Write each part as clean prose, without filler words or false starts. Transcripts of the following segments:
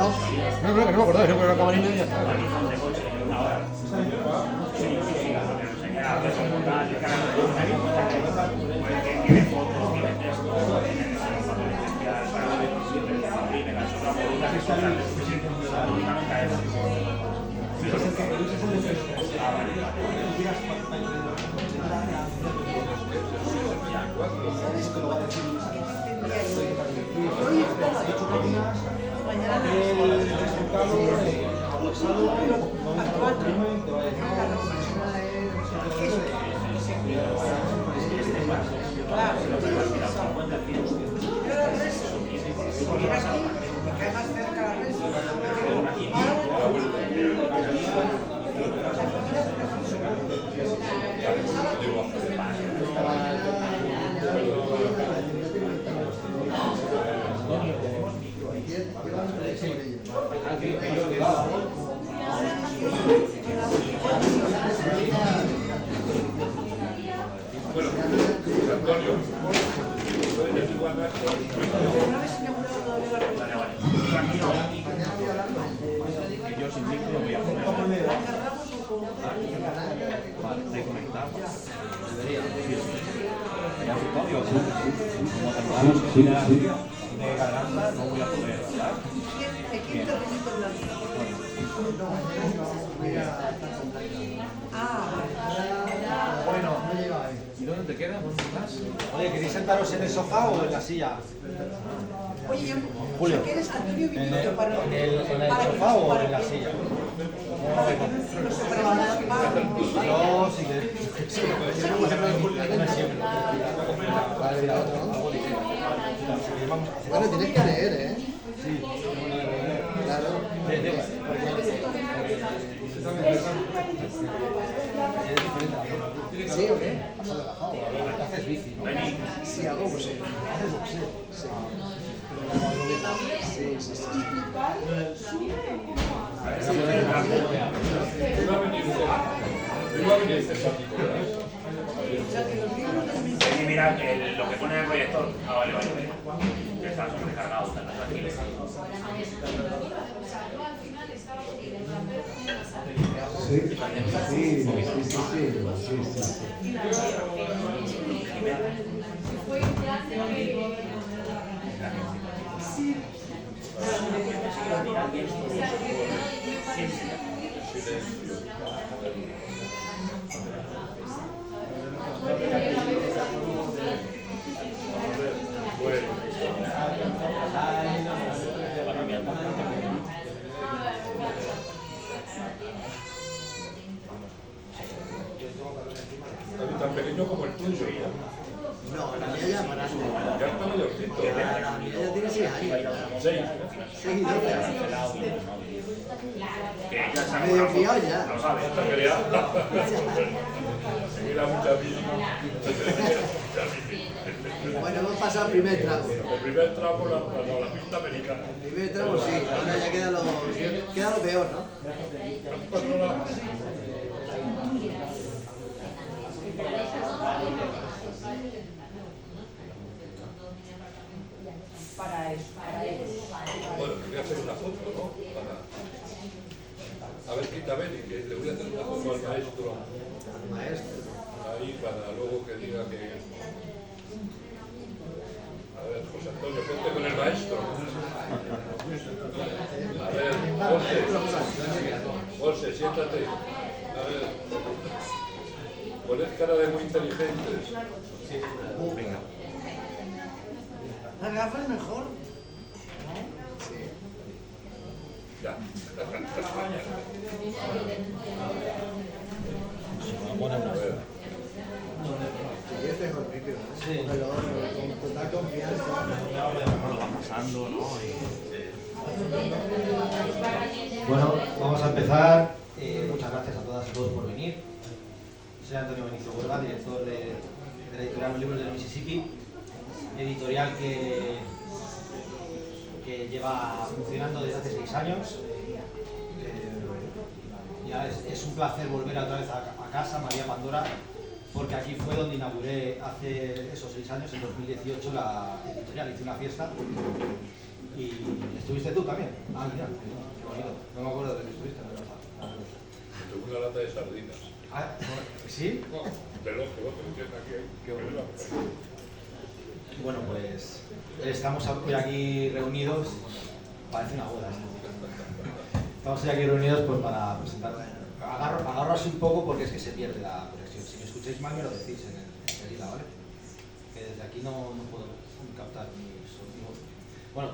No, que no me acordaba, siempre era camarina y ya está. ¿Y dónde te quedas? ¿Dónde estás? Oye, ¿queréis sentaros en el sofá o en la silla? Oye, Julio, ¿quieres Antonio ¿en el sofá o en la silla? No, si queréis. Bueno, tienes que leer, ¿eh? Sí. Claro. Es diferente. ¿Sí o qué? Haces bici, ¿no? Sí, hago boxeo. Haces boxeo. Sí, sí, sí. Sí, mira, lo que pone en el proyector. Ah, vale, vale. Está sobrecargado, está tranquilo. Tan pequeño como el tuyo. No, la mía ya para Ya está mayorcito. la mía ya tiene 6 años. 6. 6 y 12 años. Que ya se ha Medio criado ya. Lo sabes. Está criado. Mira mucha bici. Bueno, hemos pasado el primer tramo. El primer tramo, la pista americana. El primer tramo sí, ahora ya queda lo peor, ¿no? Bueno, te voy a hacer una foto, ¿no? A ver, quita Beni, que le voy a hacer una foto al maestro. Maestro. Ahí para luego que diga que... A ver, José Antonio, ponte con el maestro. A ver, José, siéntate. A ver. Poned cara de muy inteligentes. Venga. Las gafas mejor. Ya. Buena A ver. Y este es el vídeo, ¿no? Sí. Pero con total confianza. Lo van pasando, ¿no? Bueno, vamos a empezar. Muchas gracias a todas y todos por venir. Soy Antonio Benicio Huelva, director de la editorial Los Libros del Mississippi, editorial que lleva funcionando desde hace 6 años. Ya es un placer volver otra vez a casa, María Pandora, porque aquí fue donde inauguré hace esos 6 años, en 2018, la editorial. Hice una fiesta ¿Y estuviste tú también? Ah, mira, qué bonito. No me acuerdo de que estuviste, pero Tengo una lata de sardinas. Ah, ¿sí? No, veloz, que tienes aquí. Qué bueno. Bueno, pues estamos hoy aquí reunidos, parece una boda esto. Estamos hoy aquí reunidos pues para presentar. Agarro así un poco porque es que se pierde la conexión. Si me escucháis mal me lo decís enseguida, ¿vale? Que desde aquí no puedo captar mi sonido. Bueno,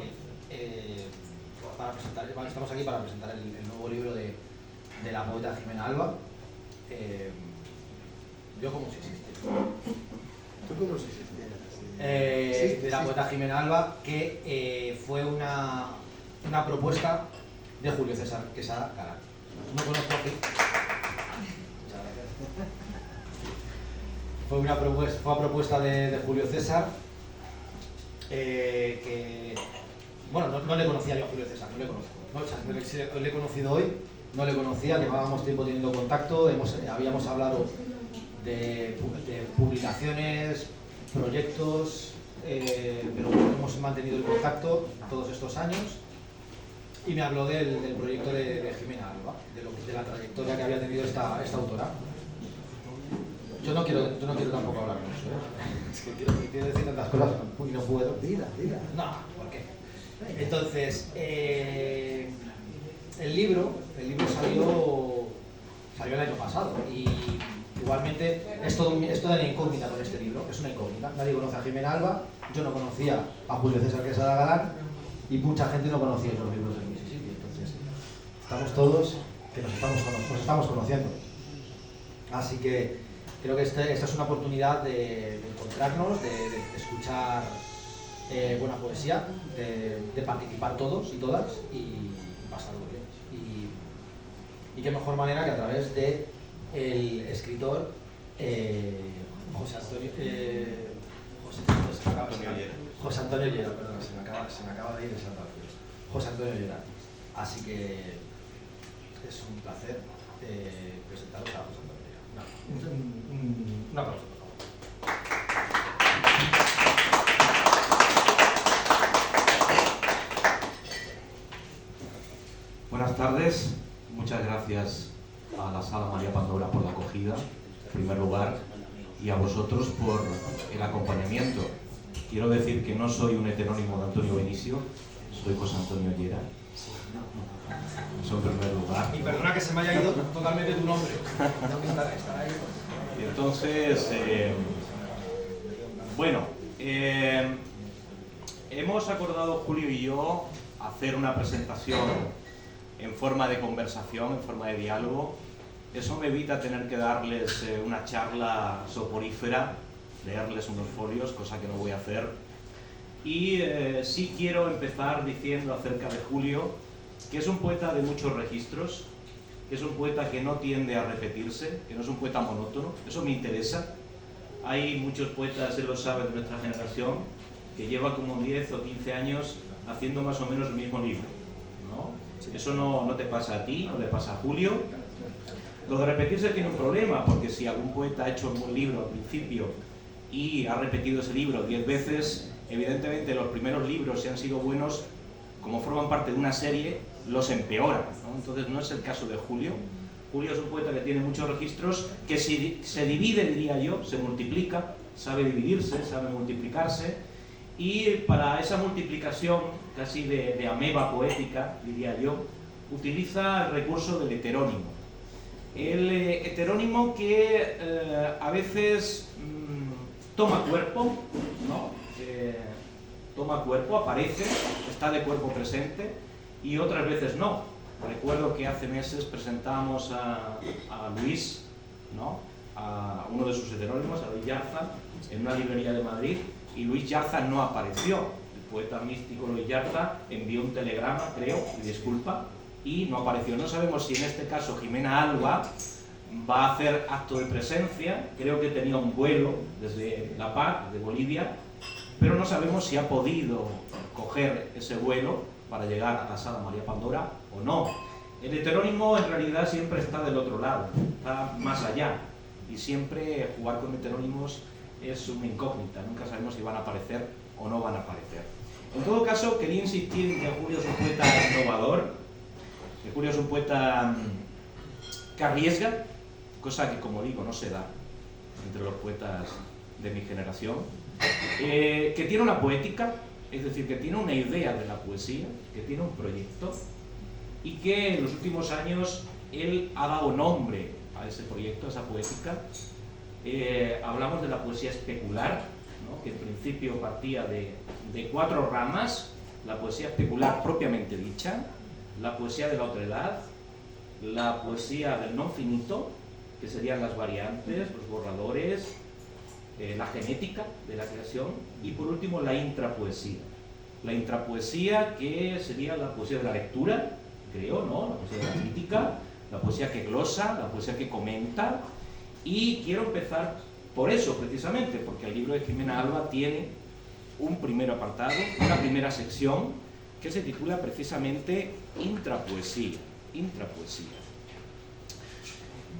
para presentar, estamos aquí para presentar el nuevo libro de la poeta Jimena Alba. Yo como si existiera. ¿Tú cómo si existieras? De la poeta Jimena Alba, que fue una propuesta de Julio César Quesada Galán. No conozco aquí. Muchas gracias. Fue una propuesta de Julio César, que, bueno, no le conocía yo a Julio César, no le conozco. No, o sea, le he conocido hoy, no le conocía, llevábamos tiempo teniendo contacto, habíamos hablado de publicaciones, proyectos, pero hemos mantenido el contacto todos estos años y me habló del proyecto de Jimena Alba, de la trayectoria que había tenido esta autora. Yo no quiero tampoco hablar mucho, ¿eh? Es que quiero decir tantas cosas y no puedo. Dila. No, ¿por qué? Entonces, el libro salió el año pasado y igualmente es toda una incógnita con este libro, es una incógnita. Nadie conoce a Jimena Alba, yo no conocía a Julio César Quesada Galán y mucha gente no conocía los libros del Mississippi. Entonces, estamos todos que nos estamos conociendo. Así que creo que esta es una oportunidad de encontrarnos, de escuchar buena poesía, de participar todos y todas y pasarlo bien. Y qué mejor manera que a través de el escritor José Antonio Llera, perdón, se me acaba de ir el santuario. José Antonio Llera. Así que es un placer presentaros a José Antonio Llera. Un aplauso, por favor. Buenas tardes, muchas gracias a la Sala María Pandora por la acogida, en primer lugar, y a vosotros por el acompañamiento. Quiero decir que no soy un heterónimo de Antonio Benicio, soy José Antonio Llera. Eso en primer lugar. Y perdona que se me haya ido totalmente tu nombre. Y entonces, bueno, hemos acordado Julio y yo hacer una presentación en forma de conversación, en forma de diálogo. Eso me evita tener que darles una charla soporífera, leerles unos folios, cosa que no voy a hacer. Y sí quiero empezar diciendo acerca de Julio, que es un poeta de muchos registros, que es un poeta que no tiende a repetirse, que no es un poeta monótono. Eso me interesa. Hay muchos poetas, él lo sabe, de nuestra generación, que llevan como 10 o 15 años haciendo más o menos el mismo libro, ¿no? Eso no te pasa a ti, no le pasa a Julio. Lo de repetirse tiene un problema, porque si algún poeta ha hecho un buen libro al principio y ha repetido ese libro 10 veces, evidentemente los primeros libros, si han sido buenos, como forman parte de una serie, los empeoran, ¿no? Entonces no es el caso de Julio. Julio es un poeta que tiene muchos registros, que se divide, diría yo, se multiplica, sabe dividirse, sabe multiplicarse, y para esa multiplicación casi de ameba poética, diría yo, utiliza el recurso del heterónimo. El heterónimo que a veces toma cuerpo, ¿no? Toma cuerpo, aparece, está de cuerpo presente, y otras veces no. Recuerdo que hace meses presentamos a Luis, ¿no? A uno de sus heterónimos, a Luis Yarza, en una librería de Madrid, y Luis Yarza no apareció. El poeta místico Luis Yarza envió un telegrama, creo, y disculpa, y no apareció. No sabemos si en este caso Jimena Alba va a hacer acto de presencia. Creo que tenía un vuelo desde La Paz, de Bolivia, pero no sabemos si ha podido coger ese vuelo para llegar a la Sala María Pandora o no. El heterónimo en realidad siempre está del otro lado, está más allá, y siempre jugar con heterónimos es una incógnita, nunca sabemos si van a aparecer o no van a aparecer. En todo caso, quería insistir en que Julio es un poeta innovador, que Julio es un poeta que arriesga, cosa que, como digo, no se da entre los poetas de mi generación, que tiene una poética, es decir, que tiene una idea de la poesía, que tiene un proyecto, y que en los últimos años él ha dado nombre a ese proyecto, a esa poética. Hablamos de la poesía especular, ¿no? Que en principio partía de 4 ramas: la poesía especular propiamente dicha, la poesía de la otredad, la poesía del no finito, que serían las variantes, los borradores, la genética de la creación, y por último la intrapoesía. La intrapoesía, que sería la poesía de la lectura, creo, ¿no? La poesía de la crítica, la poesía que glosa, la poesía que comenta. Y quiero empezar por eso, precisamente, porque el libro de Jimena Alba tiene un primer apartado, una primera sección, que se titula precisamente Intrapoesía. Intrapoesía.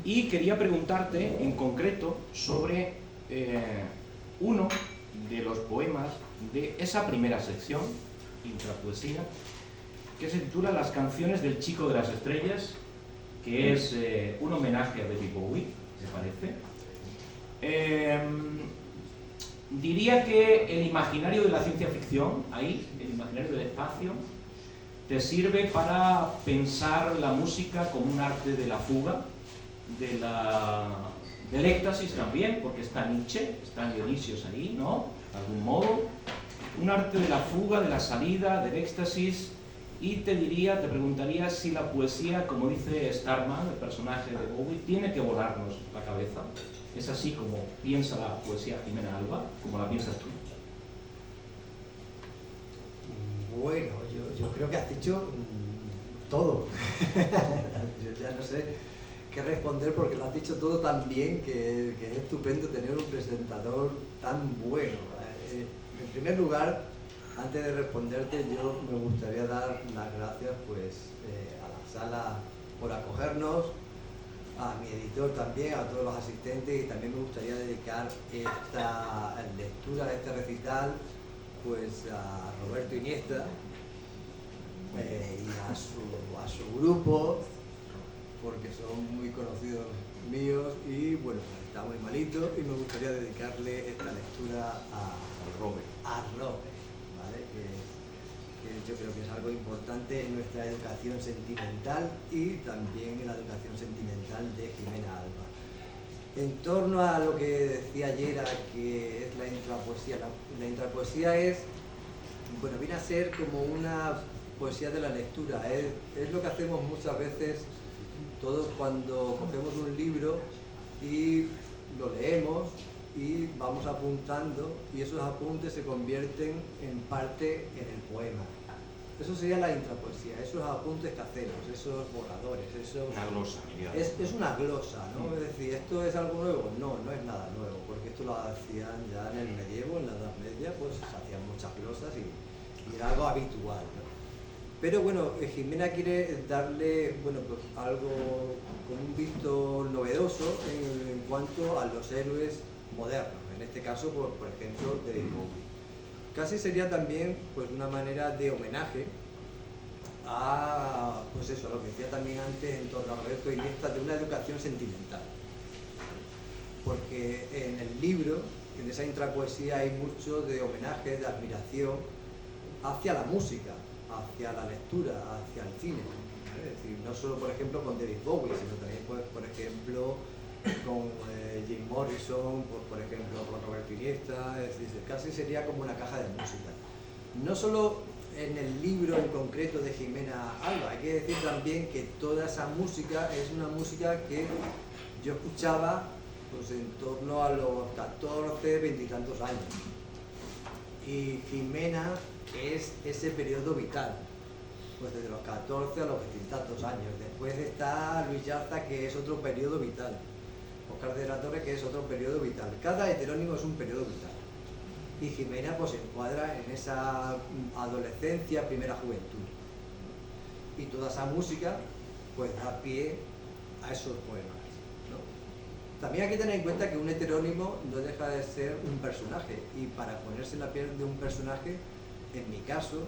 Y quería preguntarte en concreto sobre uno de los poemas de esa primera sección, Intrapoesía, que se titula Las canciones del chico de las estrellas, que es un homenaje a David Bowie, me parece. Diría que el imaginario de la ciencia ficción, ahí, el imaginario del espacio, te sirve para pensar la música como un arte de la fuga, del éxtasis también, porque está Nietzsche, está Dionisios ahí, ¿no? De algún modo. Un arte de la fuga, de la salida, del éxtasis. Y te preguntaría si la poesía, como dice Starman, el personaje de Bowie, tiene que volarnos la cabeza. ¿Es así como piensa la poesía Jimena Alba? ¿Cómo la piensas tú? Bueno, yo creo que has dicho todo. Yo ya no sé qué responder, porque lo has dicho todo tan bien que es estupendo tener un presentador tan bueno. En primer lugar, antes de responderte, yo me gustaría dar las gracias pues, a la sala por acogernos, a mi editor también, a todos los asistentes, y también me gustaría dedicar esta lectura, este recital, pues a Roberto Iniesta y a su grupo, porque son muy conocidos míos y bueno, está muy malito, y me gustaría dedicarle esta lectura a Robert, ¿vale? Que yo creo que es algo importante en nuestra educación sentimental y también en la educación sentimental de Jimena Alba. En torno a lo que decía ayer, que es la intrapoesía, la intrapoesía es, bueno, viene a ser como una poesía de la lectura, es lo que hacemos muchas veces todos cuando cogemos un libro y lo leemos y vamos apuntando, y esos apuntes se convierten en parte en el poema. Eso sería la intrapoesía, esos apuntes que hacemos, esos borradores, Una glosa, es una glosa, ¿no? Es decir, ¿esto es algo nuevo? No, no es nada nuevo, porque esto lo hacían ya en el medievo, en la Edad Media, pues se hacían muchas glosas y era algo habitual, ¿no? Pero bueno, Jimena quiere darle, bueno, pues algo con un visto novedoso en cuanto a los héroes modernos, en este caso, por ejemplo, David Bowie. Casi sería también pues una manera de homenaje a, pues eso, lo que decía también antes en torno a Roberto Iniesta, de una educación sentimental. Porque en el libro, en esa intrapoesía, hay mucho de homenaje, de admiración hacia la música, hacia la lectura, hacia el cine, ¿vale? Es decir, no solo, por ejemplo, con David Bowie, sino también, pues, por ejemplo, con Jim Morrison, por ejemplo, con Roberto Iniesta. Es decir, casi sería como una caja de música. No solo en el libro en concreto de Jimena Alba, hay que decir también que toda esa música es una música que yo escuchaba pues en torno a los 14, 20 y tantos años. Y Jimena es ese periodo vital, pues desde los 14 a los 20 y tantos años. Después está Luis Yarza, que es otro periodo vital. Óscar de la Torre, que es otro periodo vital. Cada heterónimo es un periodo vital. Y Jimena pues se encuadra en esa adolescencia, primera juventud. Y toda esa música pues da pie a esos poemas, ¿no? También hay que tener en cuenta que un heterónimo no deja de ser un personaje, y para ponerse en la piel de un personaje en mi caso,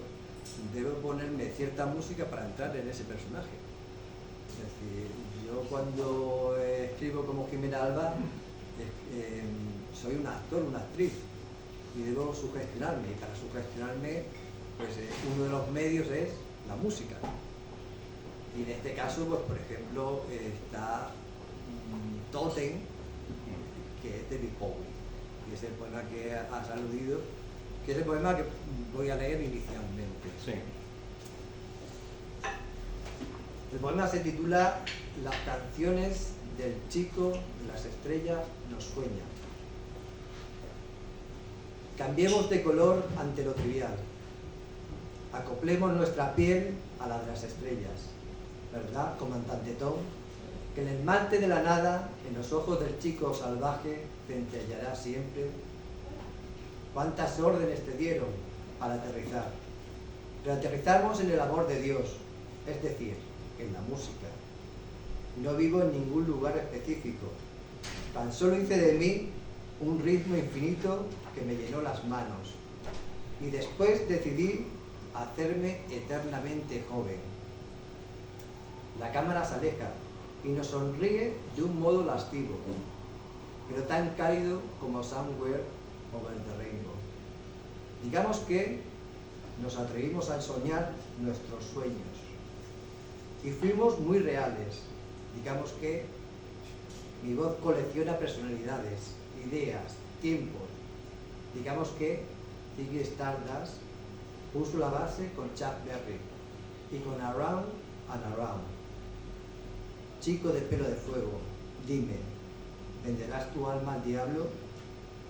debo ponerme cierta música para entrar en ese personaje. Es decir, yo cuando escribo como Jimena Alba, soy un actor, una actriz, y debo sugestionarme, y para sugestionarme, pues uno de los medios es la música. Y en este caso, pues por ejemplo, está Totem, que es de David Bowie, y es el poema que has aludido, que es el poema que voy a leer inicialmente. Sí. El poema se titula Las canciones del chico de las estrellas nos sueñan. Cambiemos de color ante lo trivial. Acoplemos nuestra piel a la de las estrellas. ¿Verdad, comandante Tom? Que el esmalte de la nada en los ojos del chico salvaje centelleará siempre. ¿Cuántas órdenes te dieron para aterrizar? Pero aterrizamos en el amor de Dios, es decir, en la música. No vivo en ningún lugar específico. Tan solo hice de mí un ritmo infinito que me llenó las manos. Y después decidí hacerme eternamente joven. La cámara se aleja y nos sonríe de un modo lascivo, pero tan cálido como Somewhere Over the Rainbow. Digamos que nos atrevimos a soñar nuestros sueños y fuimos muy reales. Digamos que mi voz colecciona personalidades, ideas, tiempos. Digamos que Ziggy Stardust puso la base con Chuck Berry y con Around and Around. Chico de pelo de fuego, dime, ¿venderás tu alma al diablo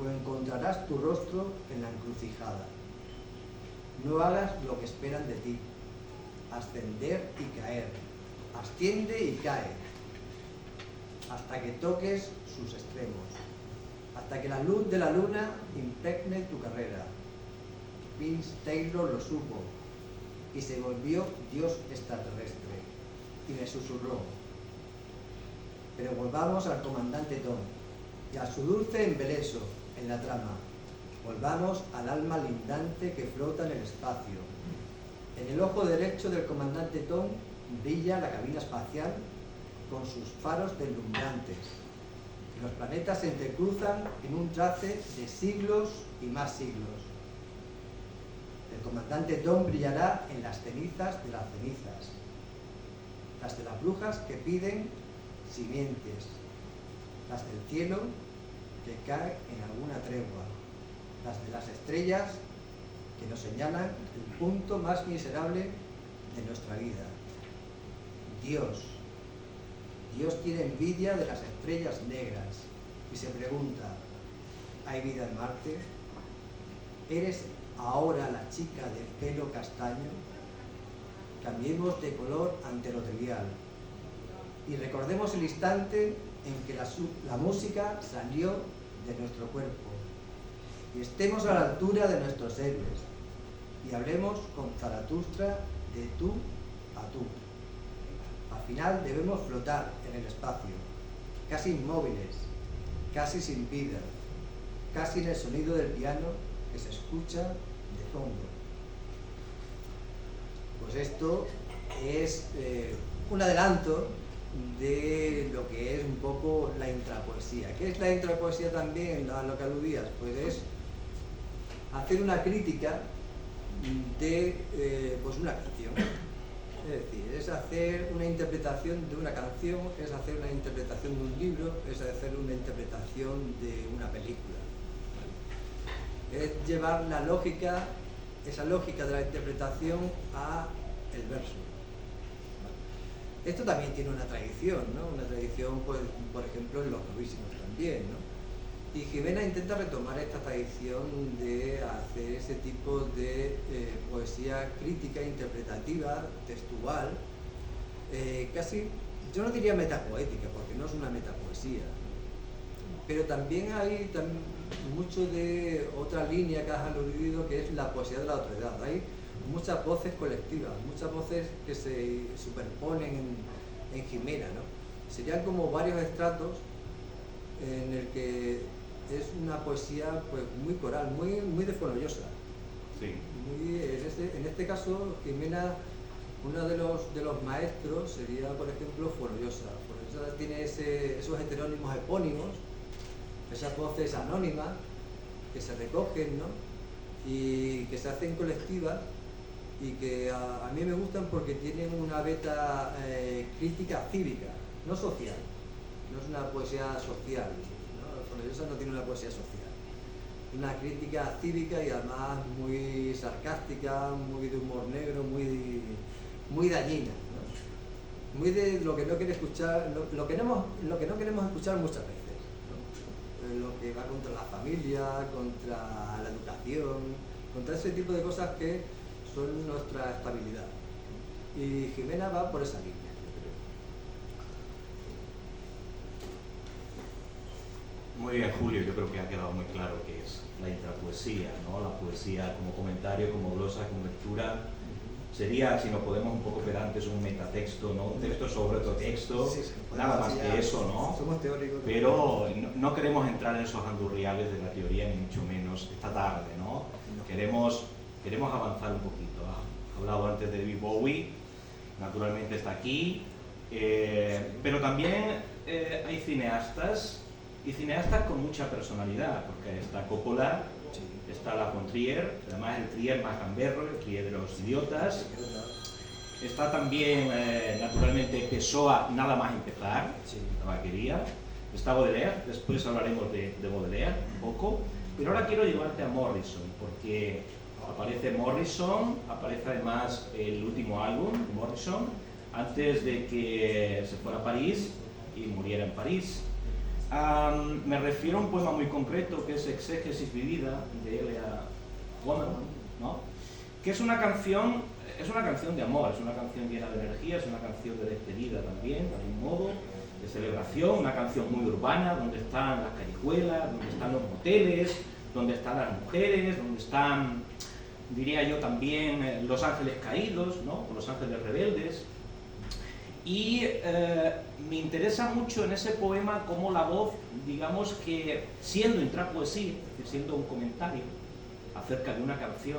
o encontrarás tu rostro en la encrucijada? No hagas lo que esperan de ti, ascender y caer, asciende y cae, hasta que toques sus extremos, hasta que la luz de la luna impregne tu carrera. Vince Taylor lo supo y se volvió Dios extraterrestre y me susurró. Pero volvamos al comandante Tom y a su dulce embeleso en la trama. Volvamos al alma lindante que flota en el espacio. En el ojo derecho del comandante Tom brilla la cabina espacial con sus faros deslumbrantes. Los planetas se entrecruzan en un trace de siglos y más siglos. El comandante Tom brillará en las cenizas de las cenizas, las de las brujas que piden simientes, las del cielo que cae en alguna tregua, las de las estrellas que nos señalan el punto más miserable de nuestra vida. Dios tiene envidia de las estrellas negras y se pregunta, ¿hay vida en Marte? ¿Eres ahora la chica de pelo castaño? Cambiemos de color ante lo trivial y recordemos el instante en que la música salió de nuestro cuerpo y estemos a la altura de nuestros héroes y hablemos con Zaratustra de tú a tú. Al final debemos flotar en el espacio, casi inmóviles, casi sin vida, casi en el sonido del piano que se escucha de fondo. Pues esto es un adelanto de lo que es un poco la intrapoesía. ¿Qué es la intrapoesía también, a lo que aludías? Pues es hacer una crítica de pues una canción. Es decir, es hacer una interpretación de una canción, es hacer una interpretación de un libro, es hacer una interpretación de una película. ¿Vale? Es llevar la lógica, esa lógica de la interpretación a el verso. ¿Vale? Esto también tiene una tradición, ¿no? Una tradición, pues, por ejemplo, en los novísimos también, ¿no? Y Jimena intenta retomar esta tradición de hacer ese tipo de poesía crítica, interpretativa, textual, casi, yo no diría metapoética, porque no es una metapoesía, pero también hay mucho de otra línea que has aludido, que es la poesía de la otredad. Hay muchas voces colectivas, muchas voces que se superponen en Jimena, ¿no? Serían como varios estratos en el que es una poesía pues muy coral, muy de Fonollosa. Sí. En este caso, Jimena, uno de los maestros sería, por ejemplo, Fonollosa. Fonollosa tiene esos heterónimos epónimos, esas voces anónimas que se recogen, ¿no? Y que se hacen colectivas y que a mí me gustan porque tienen una beta crítica cívica, no social. No es una poesía social, ¿no? Fonollosa no tiene una poesía social. Una crítica cívica y además muy sarcástica, muy de humor negro, muy dañina, ¿no? Muy de lo que no quiere escuchar, lo que no queremos escuchar muchas veces, ¿no? Lo que va contra la familia, contra la educación, contra ese tipo de cosas que son nuestra estabilidad. Y Jimena va por esa línea. Muy bien, Julio, yo creo que ha quedado muy claro qué es la intrapoesía, ¿no? La poesía como comentario, como glosa, como lectura. Sería, si nos podemos un poco pedantes, un metatexto, ¿no? Un texto sobre otro texto, nada más que eso, ¿no? Somos teóricos. Pero no queremos entrar en esos andurriales de la teoría, ni mucho menos esta tarde, ¿no? Queremos avanzar un poquito. Ha hablado antes de David Bowie, naturalmente está aquí, pero también hay cineastas, y cineastas con mucha personalidad, porque está Coppola, está La von Trier, además el Trier más gamberro, el Trier de los idiotas. Está también, naturalmente, Pessoa, nada más empezar, Tabaquería. Está Baudelaire, después hablaremos de Baudelaire un poco. Pero ahora quiero llevarte a Morrison, porque aparece Morrison, aparece además el último álbum de Morrison, antes de que se fuera a París y muriera en París. Me refiero a un poema muy concreto que es Exégesis vivida de Elia Woman, ¿no? Que es una canción de amor, es una canción llena de energía, es una canción de despedida también, de algún modo, de celebración, una canción muy urbana, donde están las callejuelas, donde están los moteles, donde están las mujeres, donde están, diría yo también, los ángeles caídos, ¿no? Los ángeles rebeldes. Y me interesa mucho en ese poema cómo la voz, digamos que siendo intrapoesía, es decir, siendo un comentario acerca de una canción,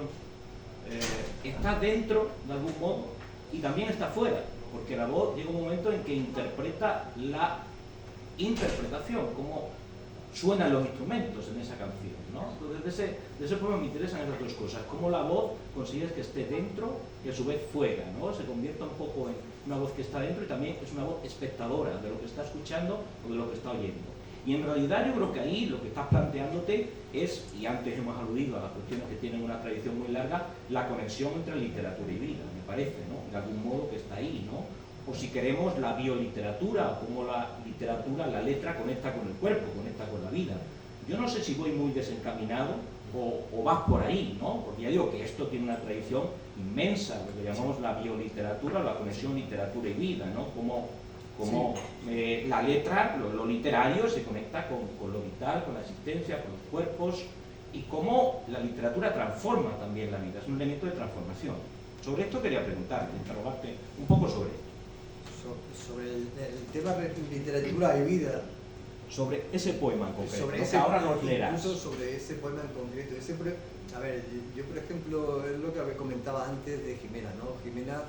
está dentro de algún modo y también está fuera, porque la voz llega un momento en que interpreta la interpretación, cómo suenan los instrumentos en esa canción, ¿no? Entonces de ese poema me interesan esas dos cosas, cómo la voz consigues que esté dentro y a su vez fuera, ¿no? Se convierta un poco en una voz que está dentro y también es una voz espectadora de lo que está escuchando o de lo que está oyendo. Y en realidad yo creo que ahí lo que estás planteándote es, y antes hemos aludido a las cuestiones que tienen una tradición muy larga, la conexión entre literatura y vida, me parece, ¿no? De algún modo que está ahí, ¿no? O si queremos la bioliteratura, o cómo la literatura, la letra conecta con el cuerpo, conecta con la vida. Yo no sé si voy muy desencaminado o vas por ahí, ¿no? Porque ya digo que esto tiene una tradición inmensa, lo que llamamos la bioliteratura, la conexión literatura y vida, ¿no? Como la letra, lo literario se conecta con lo vital, con la existencia, con los cuerpos, y cómo la literatura transforma también la vida, es un elemento de transformación. Sobre esto quería preguntarte, interrogarte un poco sobre esto. Sobre el tema de literatura y vida. Sobre ese poema en concreto, Sobre ¿no? ese, Que ahora nos leerás. Incluso sobre ese poema en concreto. A ver, yo por ejemplo, es lo que comentaba antes de Jimena, ¿no? Jimena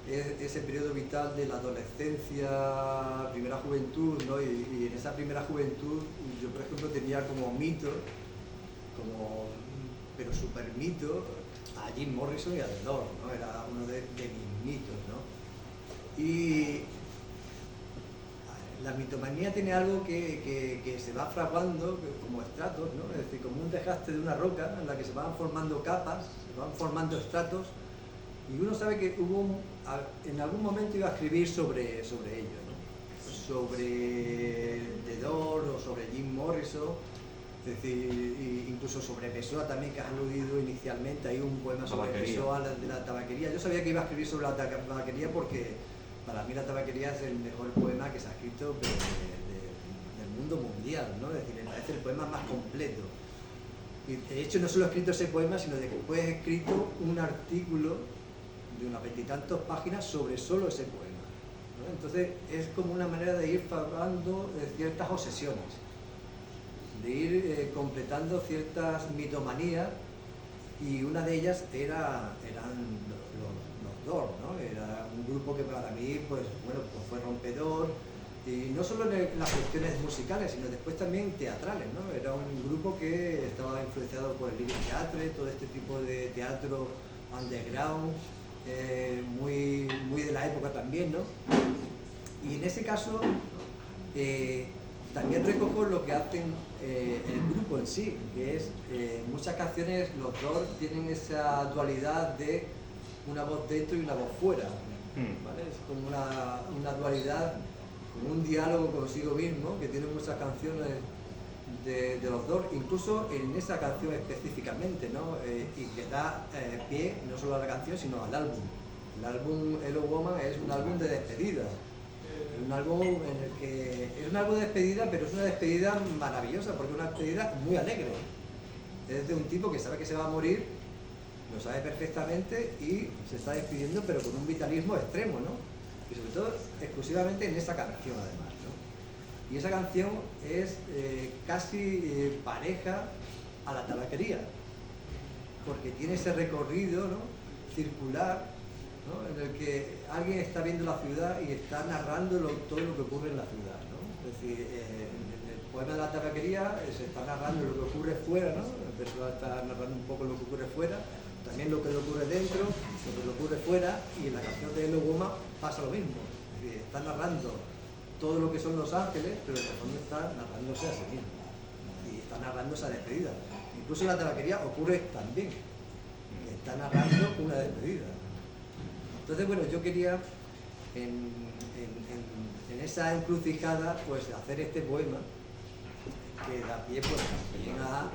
es ese periodo vital de la adolescencia, primera juventud, ¿no? Y en esa primera juventud yo por ejemplo tenía como mito, pero super mito, a Jim Morrison y a The Doors, ¿no? Era uno de mis mitos, ¿no? Y la mitomanía tiene algo que se va fraguando como estratos, ¿no? Es decir, como un desgaste de una roca en la que se van formando capas, se van formando estratos, y uno sabe que en algún momento iba a escribir sobre ello, ¿no? Sobre The Doors o sobre Jim Morrison, es decir, incluso sobre Pessoa también, que has aludido inicialmente. Hay un poema sobre Pessoa de la tabaquería. Yo sabía que iba a escribir sobre la tabaquería porque para mí la tabaquería es el mejor poema que se ha escrito del mundo mundial, ¿no? Es decir, me parece el poema más completo. Y de hecho no solo he escrito ese poema, sino de que después he escrito un artículo de unas 20 y tantas páginas sobre solo ese poema, ¿no? Entonces es como una manera de ir fraguando ciertas obsesiones, de ir completando ciertas mitomanías y una de ellas eran los Doors, ¿no? Era un grupo que para mí pues fue rompedor, y no solo en las cuestiones musicales, sino después también teatrales, ¿no? Era un grupo que estaba influenciado por el Living Theatre, todo este tipo de teatro underground, muy de la época también, ¿no? Y en ese caso también recojo lo que hacen el grupo en sí, que es muchas canciones los Doors tienen esa dualidad de una voz dentro y una voz fuera, ¿vale? Es como una dualidad, como un diálogo consigo mismo, que tienen muchas canciones de los Doors, incluso en esa canción específicamente, ¿no? Y que da pie no solo a la canción, sino al álbum. El álbum Hello Woman es un álbum de despedida. Un álbum en el que es un álbum de despedida, pero es una despedida maravillosa, porque es una despedida muy alegre. Es de un tipo que sabe que se va a morir, lo sabe perfectamente y se está despidiendo, pero con un vitalismo extremo, ¿no? Y sobre todo exclusivamente en esa canción, además, ¿no? Y esa canción es casi pareja a La Tabaquería, porque tiene ese recorrido, ¿no?, circular, ¿no?, en el que alguien está viendo la ciudad y está narrando todo lo que ocurre en la ciudad, ¿no? Es decir, en el poema de La Tabaquería se está narrando lo que ocurre fuera, ¿no? El personaje está narrando un poco lo que ocurre fuera, también lo que le ocurre dentro, lo que le ocurre fuera, y en la canción de Hello Woman pasa lo mismo. Es decir, está narrando todo lo que son Los Ángeles, pero en el fondo está narrándose a sí mismo y está narrando esa despedida. Incluso en La Tabaquería ocurre también, está narrando una despedida. Entonces, bueno, yo quería en esa encrucijada pues hacer este poema que da pie pues también a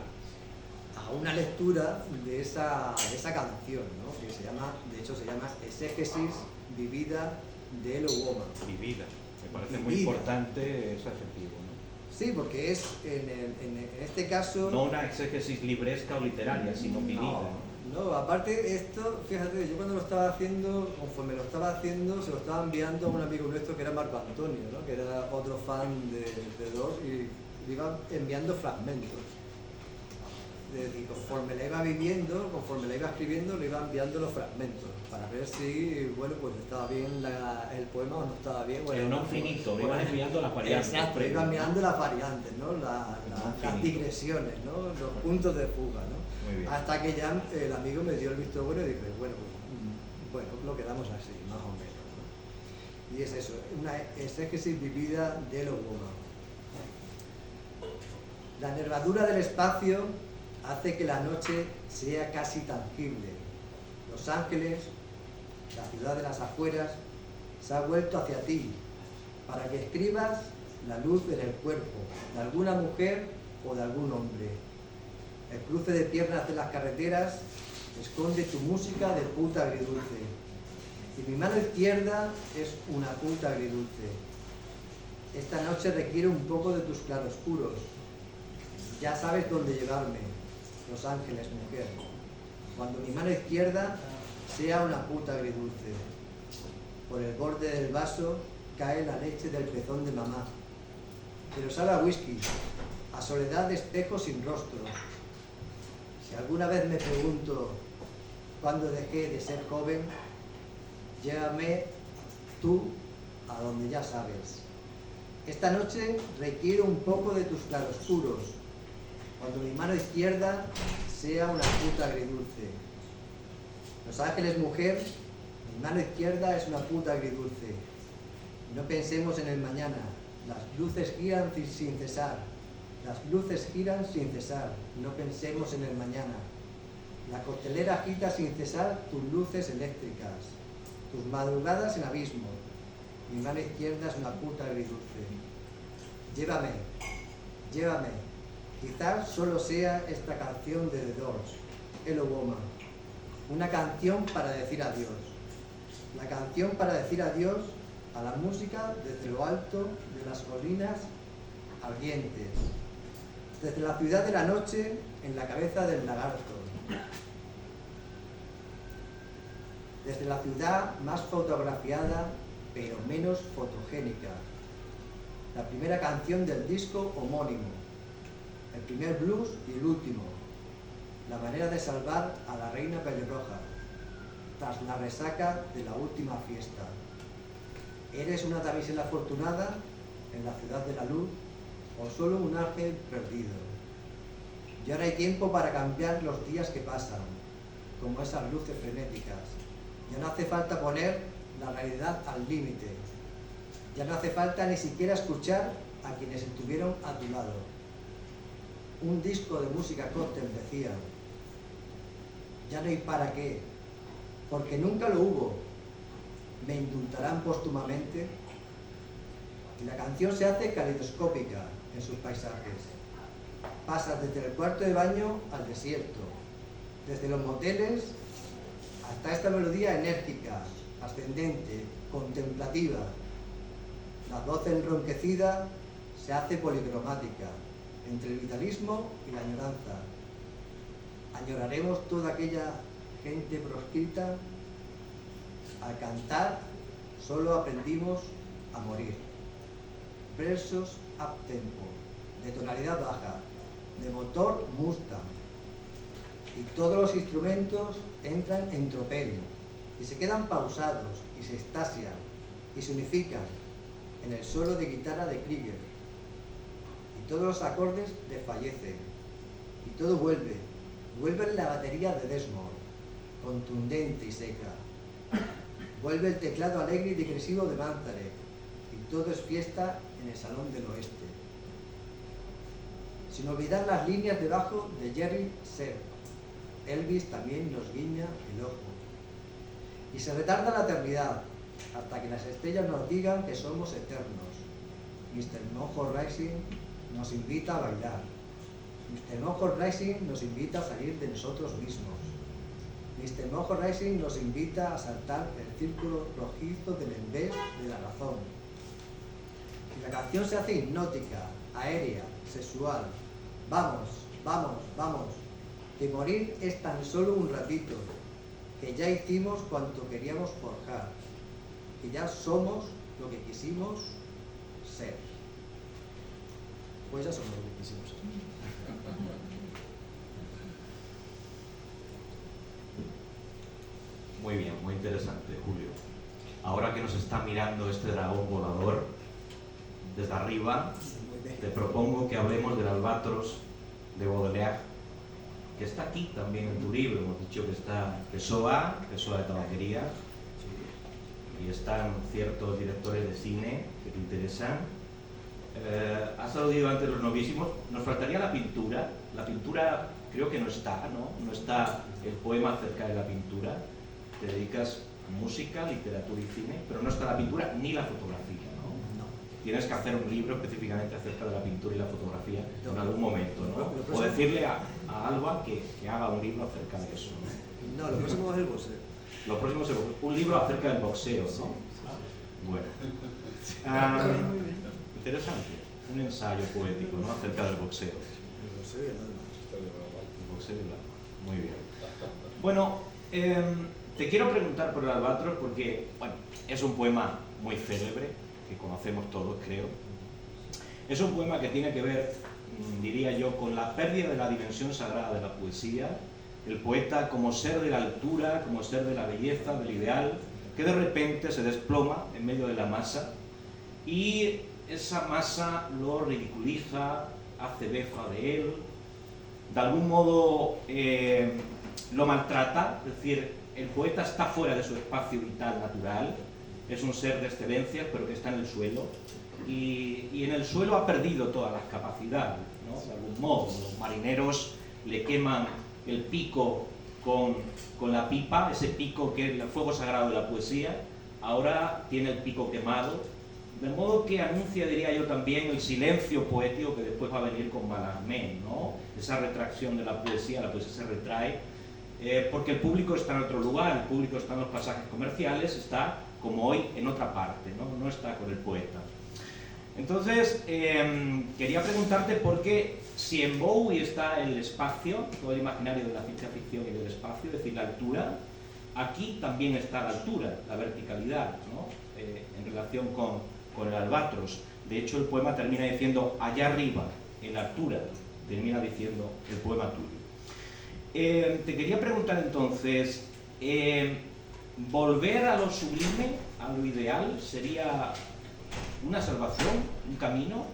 una lectura de esa canción, ¿no?, que se llama, de hecho se llama Exégesis vivida de Hello Woman. Vivida, me parece Vivida. muy importante ese adjetivo, ¿no? Sí, porque es en este caso... No una exégesis libresca o literaria, sino vivida. No, aparte esto, fíjate, yo cuando lo estaba haciendo, conforme lo estaba haciendo, se lo estaba enviando a un amigo nuestro que era Marco Antonio, ¿no?, que era otro fan de Doors, y le iba enviando fragmentos. Y conforme la iba viviendo, conforme la iba escribiendo, le iba enviando los fragmentos para ver si, bueno, pues estaba bien el poema o no estaba bien. Pero no finito, le iban enviando las variantes. Exacto, le iba enviando las variantes, ¿no?, las digresiones, ¿no?, los puntos de fuga, ¿no? Muy bien. Hasta que ya el amigo me dio el visto bueno y dije, bueno, lo quedamos así, más o menos, ¿no? Y es eso, una exégesis vivida de Hello Woman. La nervadura del espacio hace que la noche sea casi tangible. Los Ángeles, la ciudad de las afueras, se ha vuelto hacia ti para que escribas la luz en el cuerpo de alguna mujer o de algún hombre. El cruce de piernas de las carreteras esconde tu música de puta agridulce. Y mi mano izquierda es una puta agridulce. Esta noche requiere un poco de tus claroscuros. Ya sabes dónde llevarme, Los Ángeles, mujer. Cuando mi mano izquierda sea una puta agridulce. Por el borde del vaso cae la leche del pezón de mamá. Pero sabe a whisky, a soledad de espejo sin rostro. Si alguna vez me pregunto cuándo dejé de ser joven, llévame tú a donde ya sabes. Esta noche requiero un poco de tus claroscuros. Cuando mi mano izquierda sea una puta agridulce. Los Ángeles, mujer, mi mano izquierda es una puta agridulce. No pensemos en el mañana. Las luces giran sin cesar. Las luces giran sin cesar. No pensemos en el mañana. La costelera agita sin cesar tus luces eléctricas. Tus madrugadas en abismo. Mi mano izquierda es una puta agridulce. Llévame. Llévame. Quizás solo sea esta canción de The Doors, Hello Woman. Una canción para decir adiós. La canción para decir adiós a la música desde lo alto de las colinas ardientes. Desde la ciudad de la noche en la cabeza del lagarto. Desde la ciudad más fotografiada pero menos fotogénica. La primera canción del disco homónimo. El primer blues y el último. la manera de salvar a la reina pelirroja tras la resaca de la última fiesta. ¿Eres una damisela afortunada en la ciudad de la luz o solo un ángel perdido? Ya no hay tiempo para cambiar los días que pasan, como esas luces frenéticas. Ya no hace falta poner la realidad al límite. Ya no hace falta ni siquiera escuchar a quienes estuvieron a tu lado. Un disco de música cóctel decía: ya no hay para qué, porque nunca lo hubo. Me indultarán póstumamente. Y la canción se hace caleidoscópica en sus paisajes. Pasa desde el cuarto de baño al desierto, desde los moteles hasta esta melodía enérgica, ascendente, contemplativa. La voz enronquecida se hace policromática, entre el vitalismo y la añoranza. Añoraremos toda aquella gente proscrita. Al cantar solo aprendimos a morir. Versos up tempo, de tonalidad baja, de motor Mustang. Y todos los instrumentos entran en tropel y se quedan pausados y se extasian y se unifican en el solo de guitarra de Krieger. Y todos los acordes desfallecen y todo vuelve en la batería de Desmond, contundente y seca. Vuelve el teclado alegre y digresivo de Manzarek y todo es fiesta en el Salón del Oeste. Sin olvidar las líneas de bajo de Jerry Serp. Elvis también nos guiña el ojo. Y se retarda la eternidad hasta que las estrellas nos digan que somos eternos. Mr. Mojo Rising nos invita a bailar. Mr. Mojo Rising nos invita a salir de nosotros mismos. Mr. Mojo Rising nos invita a saltar el círculo rojizo del embés de la razón. Y la canción se hace hipnótica, aérea, sexual. Vamos, vamos, vamos, que morir es tan solo un ratito, que ya hicimos cuanto queríamos forjar, que ya somos lo que quisimos ser. Pues ya somos lo que quisimos ser. Muy bien, muy interesante, Julio. Ahora que nos está mirando este dragón volador desde arriba, te propongo que hablemos del Albatros de Baudelaire, que está aquí también en tu libro. Hemos dicho que está Pessoa de tabaquería, y están ciertos directores de cine que te interesan. Has aludido antes los novísimos. Nos faltaría la pintura. La pintura creo que no está, ¿no? No está el poema acerca de la pintura. Te dedicas a música, literatura y cine, pero no está la pintura ni la fotografía, ¿no? No. Tienes que hacer un libro específicamente acerca de la pintura y la fotografía No. en algún momento, ¿no? O decirle a Alba que haga un libro acerca de eso, ¿no? No, lo próximo es el boxeo. Lo próximo es un libro acerca del boxeo, ¿no? Bueno. Interesante. Un ensayo poético, ¿no? Acerca del boxeo. El boxeo y el alma. El boxeo y el alma. Muy bien. Bueno, te quiero preguntar por el Albatros porque, bueno, es un poema muy célebre, que conocemos todos, creo. Es un poema que tiene que ver, diría yo, con la pérdida de la dimensión sagrada de la poesía, el poeta como ser de la altura, como ser de la belleza, del ideal, que de repente se desploma en medio de la masa y esa masa lo ridiculiza, hace befa de él, de algún modo lo maltrata, es decir, el poeta está fuera de su espacio vital natural, es un ser de excelencias pero que está en el suelo y en el suelo ha perdido todas las capacidades, ¿no? De algún modo. Los marineros le queman el pico con la pipa, ese pico que es el fuego sagrado de la poesía, ahora tiene el pico quemado, de modo que anuncia, diría yo también, el silencio poético que después va a venir con Mallarmé, ¿no? Esa retracción de la poesía se retrae, porque el público está en otro lugar, el público está en los pasajes comerciales, está, como hoy, en otra parte, no está con el poeta. Entonces, quería preguntarte por qué, si en Bowie está el espacio, todo el imaginario de la ciencia ficción y del espacio, es decir, la altura, aquí también está la altura, la verticalidad, ¿no? En relación con el Albatros. De hecho, el poema termina diciendo allá arriba, en la altura, termina diciendo el poema tuyo. Te quería preguntar entonces, ¿volver a lo sublime, a lo ideal, sería una salvación, un camino?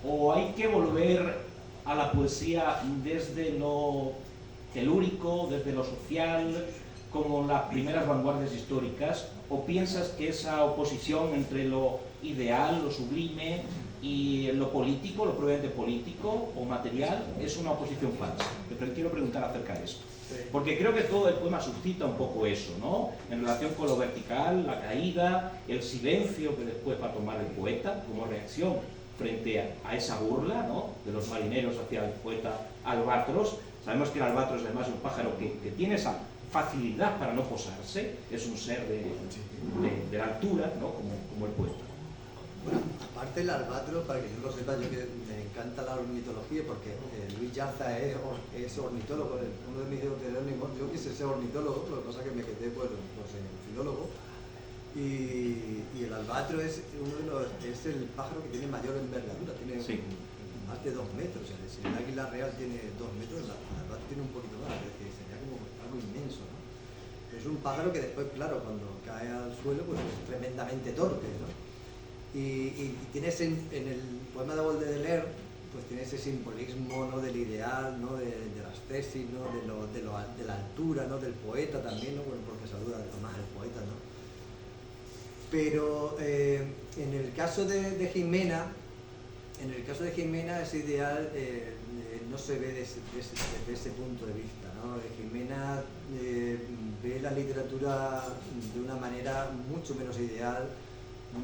¿O hay que volver a la poesía desde lo telúrico, desde lo social, como las primeras vanguardias históricas? ¿O piensas que esa oposición entre lo ideal, lo sublime y lo político, lo puramente político o material, es una oposición falsa? Te quiero preguntar acerca de esto. Porque creo que todo el poema suscita un poco eso, ¿no? En relación con lo vertical, la caída, el silencio que después va a tomar el poeta como reacción frente a esa burla, ¿no?, de los marineros hacia el poeta albatros. Sabemos que el albatros además es un pájaro que tiene esa facilidad para no posarse, es un ser de la altura, ¿no?, como el poeta. Bueno, aparte el albatros, para que yo lo sepa, yo que me encanta la ornitología, porque Luis Yarza es ornitólogo, uno de mis heterónimos. Yo quise ser ornitólogo, lo que pasa es que me quedé pues en filólogo. Y el albatros es el pájaro que tiene mayor envergadura, tiene más de 2 metros. O sea, si el águila real tiene 2 metros, el albatros tiene un poquito más, es decir, sería como algo inmenso, ¿no? Es un pájaro que después, claro, cuando cae al suelo, pues es tremendamente torpe, ¿no? Y tienes en el poema de Baudelaire, pues tiene ese simbolismo, ¿no?, del ideal, ¿no?, de las tesis, ¿no?, de la altura, ¿no?, del poeta también, ¿no?, porque saluda más al poeta, ¿no? Pero en el caso de Jimena, ese ideal no se ve desde ese punto de vista, ¿no? Jimena ve la literatura de una manera mucho menos ideal,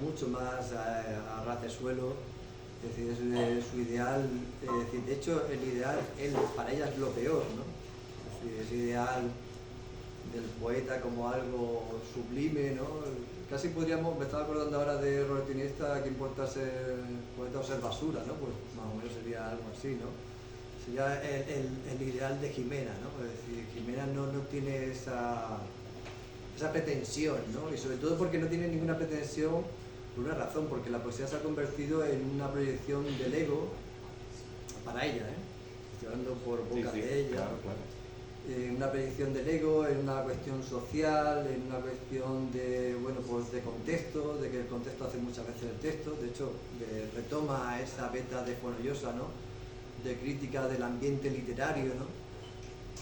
mucho más a ras de suelo. Es decir, es su ideal, de hecho el ideal para ella es lo peor, ¿no? Es decir, ese ideal del poeta como algo sublime, ¿no? Casi podríamos, me estaba acordando ahora de Robert Iniesta, ¿qué importa ser poeta o ser basura?, ¿no? Pues más o menos sería algo así, ¿no? Sería el ideal de Jimena, ¿no? Es decir, Jimena no tiene esa pretensión, ¿no? Y sobre todo porque no tiene ninguna pretensión por una razón, porque la poesía se ha convertido en una proyección del ego para ella, ¿eh? Estoy hablando por boca de ella. Claro. Una proyección del ego, en una cuestión social, en una cuestión de, bueno, pues de contexto, de que el contexto hace muchas veces el texto. De hecho, retoma esa beta de Fonollosa, ¿no?, de crítica del ambiente literario, ¿no?,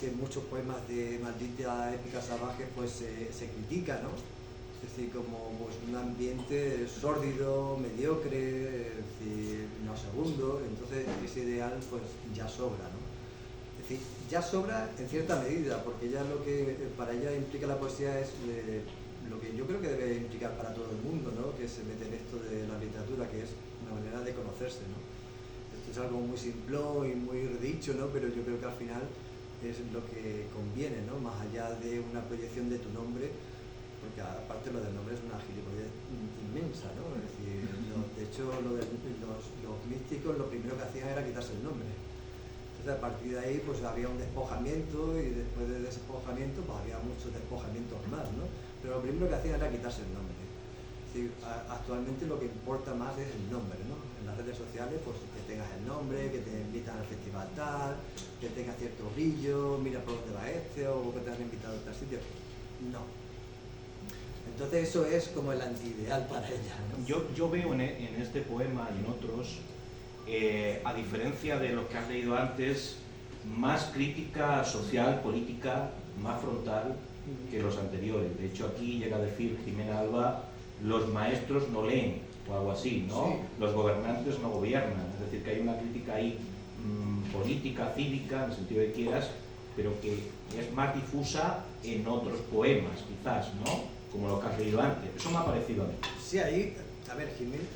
que en muchos poemas de Maldita épica salvaje pues se critica, ¿no? Es decir, como pues, un ambiente sórdido, mediocre, es decir, nauseabundo. Entonces ese ideal pues ya sobra, ¿no? Es decir, ya sobra en cierta medida, porque ya lo que para ella implica la poesía es lo que yo creo que debe implicar para todo el mundo, ¿no?, que se mete en esto de la literatura, que es una manera de conocerse, ¿no? Esto es algo muy simplón y muy dicho, ¿no?, pero yo creo que al final es lo que conviene, ¿no?, más allá de una proyección de tu nombre, porque aparte lo del nombre es una gilipollez inmensa, ¿no? Es decir, de hecho los místicos lo primero que hacían era quitarse el nombre. Entonces a partir de ahí pues había un despojamiento, y después del despojamiento pues había muchos despojamientos más, ¿no? Pero lo primero que hacían era quitarse el nombre. Es decir, actualmente lo que importa más es el nombre, ¿no? En las redes sociales pues que tengas el nombre, que te invitan al festival tal, que tengas cierto brillo, mira por dónde va este, o que te han invitado a tal sitio. No. Entonces eso es como el antiideal para ella, ¿no? Yo veo en este poema y en otros, a diferencia de los que has leído antes, más crítica social, política, más frontal que los anteriores. De hecho, aquí llega a decir Jimena Alba, los maestros no leen, o algo así, ¿no? Sí. Los gobernantes no gobiernan. Es decir, que hay una crítica ahí política, cívica, en el sentido que quieras, pero que es más difusa en otros poemas, quizás, ¿no?, como lo que has leído antes. Eso me ha parecido a mí. Sí, ahí, a ver,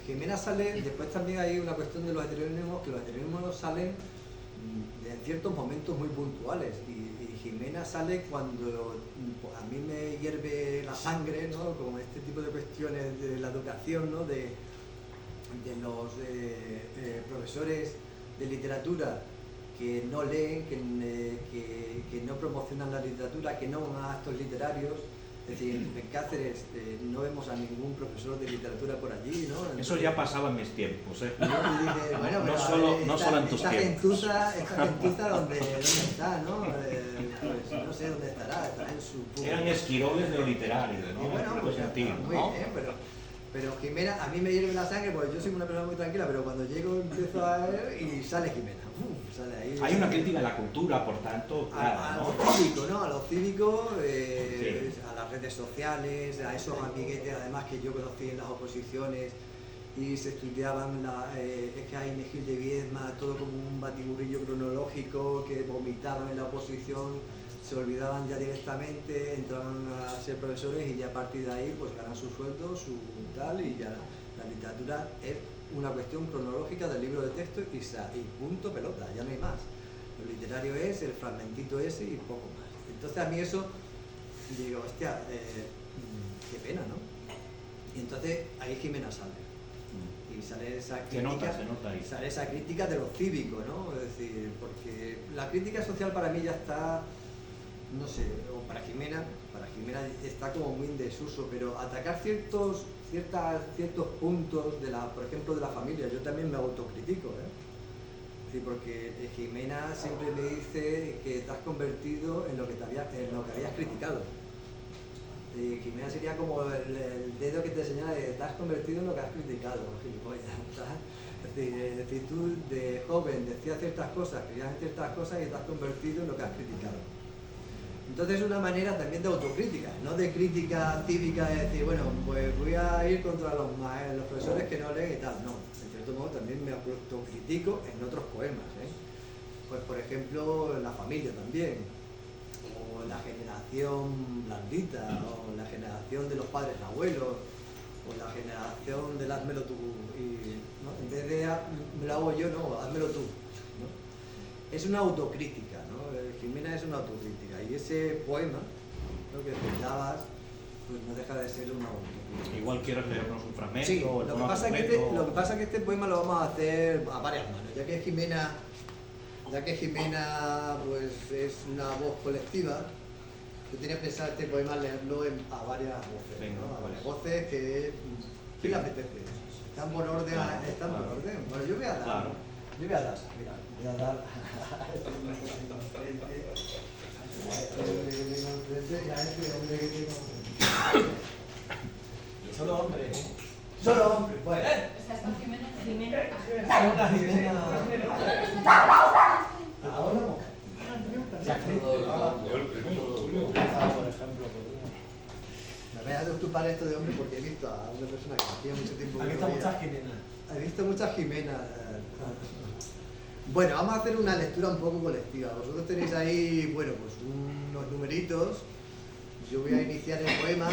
Jimena sale, después también hay una cuestión de los heterónimos, que los heterónimos salen en ciertos momentos muy puntuales, y Jimena sale cuando a mí me hierve la sangre, ¿no?, como este tipo de cuestiones de la educación, ¿no?, de los profesores de literatura que no leen, que no promocionan la literatura, que no van a actos literarios, Es decir, en Cáceres no vemos a ningún profesor de literatura por allí, ¿no? Eso ya pasaba en mis tiempos, ¿eh? Y dije, bueno, No pero, solo en tus tiempos. esta gentuza ¿dónde está, ¿no? Pues no sé dónde estará en su... Eran esquiroles neoliterarios, ¿no? Y bueno, pues ya Argentino, está, muy ¿no? bien, pero Jimena, a mí me hierve la sangre porque yo soy una persona muy tranquila, pero cuando llego empiezo a ver y sale Jimena. Sale ahí. Hay una crítica a la cultura, por tanto, clara, A ¿no? lo cívico, ¿no? A lo cívico, Sí. a las redes sociales, a esos amiguetes además que yo conocí en las oposiciones y se estudiaban es que hay Gil de Viedma, todo como un batiburrillo cronológico, que vomitaban en la oposición, se olvidaban ya directamente, entraban a ser profesores y ya a partir de ahí pues ganan su sueldo, su tal, y ya la literatura es una cuestión cronológica del libro de texto y punto pelota, ya no hay más. Lo literario es el fragmentito ese y poco más. Entonces a mí eso, digo, hostia, qué pena, ¿no? Y entonces ahí Jimena sale. Y sale esa crítica, Se nota ahí. sale esa crítica de lo cívico, ¿no? Es decir, porque la crítica social para mí ya está, no sé, o para Jimena está como muy en desuso, pero atacar ciertos puntos, por ejemplo, de la familia, yo también me autocritico, ¿eh? Es decir, porque Jimena siempre me dice que te has convertido en lo que habías criticado. Jimena sería como el dedo que te señala de te has convertido en lo que has criticado, gilipollas, ¿sabes? Es decir, tú de joven decías ciertas cosas, creías en ciertas cosas y te has convertido en lo que has criticado. Entonces es una manera también de autocrítica, no de crítica cívica, de decir, bueno, pues voy a ir contra los profesores que no leen y tal. No, en cierto modo también me autocritico en otros poemas, ¿eh? Pues por ejemplo, La familia también, o La generación blandita, o La generación de los padres abuelos, o La generación del házmelo tú, y ¿no? En vez de me lo hago yo, no, házmelo tú, ¿no? Es una autocrítica, ¿no? Jimena es una autocrítica y ese poema, ¿no? Que pensabas, pues no deja de ser una autocrítica. Igual quieres leernos un fragmento. Sí, o el lo que poema pasa completo. es que este poema lo vamos a hacer a varias manos, ya que Jimena pues es una voz colectiva. Yo tenía pensado este poema leerlo a varias voces, Venga, ¿no? A varias pues. voces que ¿quién le apetece? ¿Están por orden? Claro, ¿Están claro. por orden? Bueno, yo voy a dar. Claro. Mira, voy a dar. Solo hombre. Solo hombre, bueno. Ahora no. Yo el primero, Julio. Por ejemplo, Me voy a deocupar esto de hombre porque he visto a una persona que hacía mucho tiempo. ¿has que visto no veía. muchas Jimenas? He visto muchas Jimenas. Bueno, vamos a hacer una lectura un poco colectiva. Vosotros tenéis ahí, bueno, pues unos numeritos. Yo voy a iniciar el poema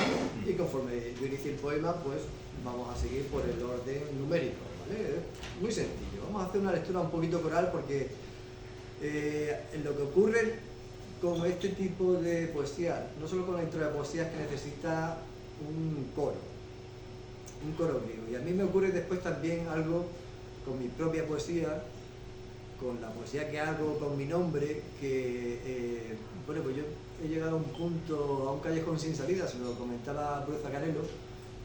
y conforme yo inicie el poema, pues vamos a seguir por el orden numérico, ¿vale? Muy sencillo. Vamos a hacer una lectura un poquito coral porque lo que ocurre con este tipo de poesía, no solo con la intro de poesía, es que necesita un coro griego. Y a mí me ocurre después también algo con mi propia poesía, con la poesía que hago con mi nombre, que, bueno, pues yo he llegado a un punto, a un callejón sin salida, se lo comentaba Bruce Acarello,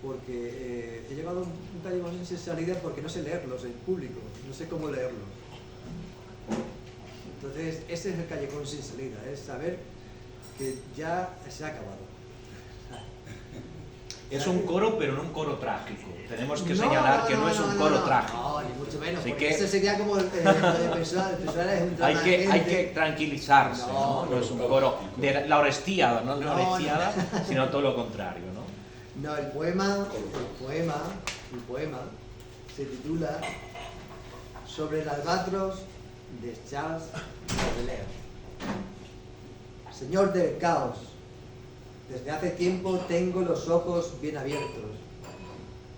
porque he llegado a un callejón sin salida porque no sé leerlos en público, no sé cómo leerlos. Entonces, ese es el callejón sin salida, es saber que ya se ha acabado. Es un coro, pero no un coro trágico. Tenemos que señalar que no es un coro trágico. No, ni mucho menos, Así porque que- ese sería como el personal es un drama Hay que tranquilizarse, No, ¿no? No es un coro de la orestiada, no la No, orestiada, sino todo lo contrario, ¿no? No, el poema se titula Sobre el albatros de Charles Baudelaire. Señor del caos, desde hace tiempo tengo los ojos bien abiertos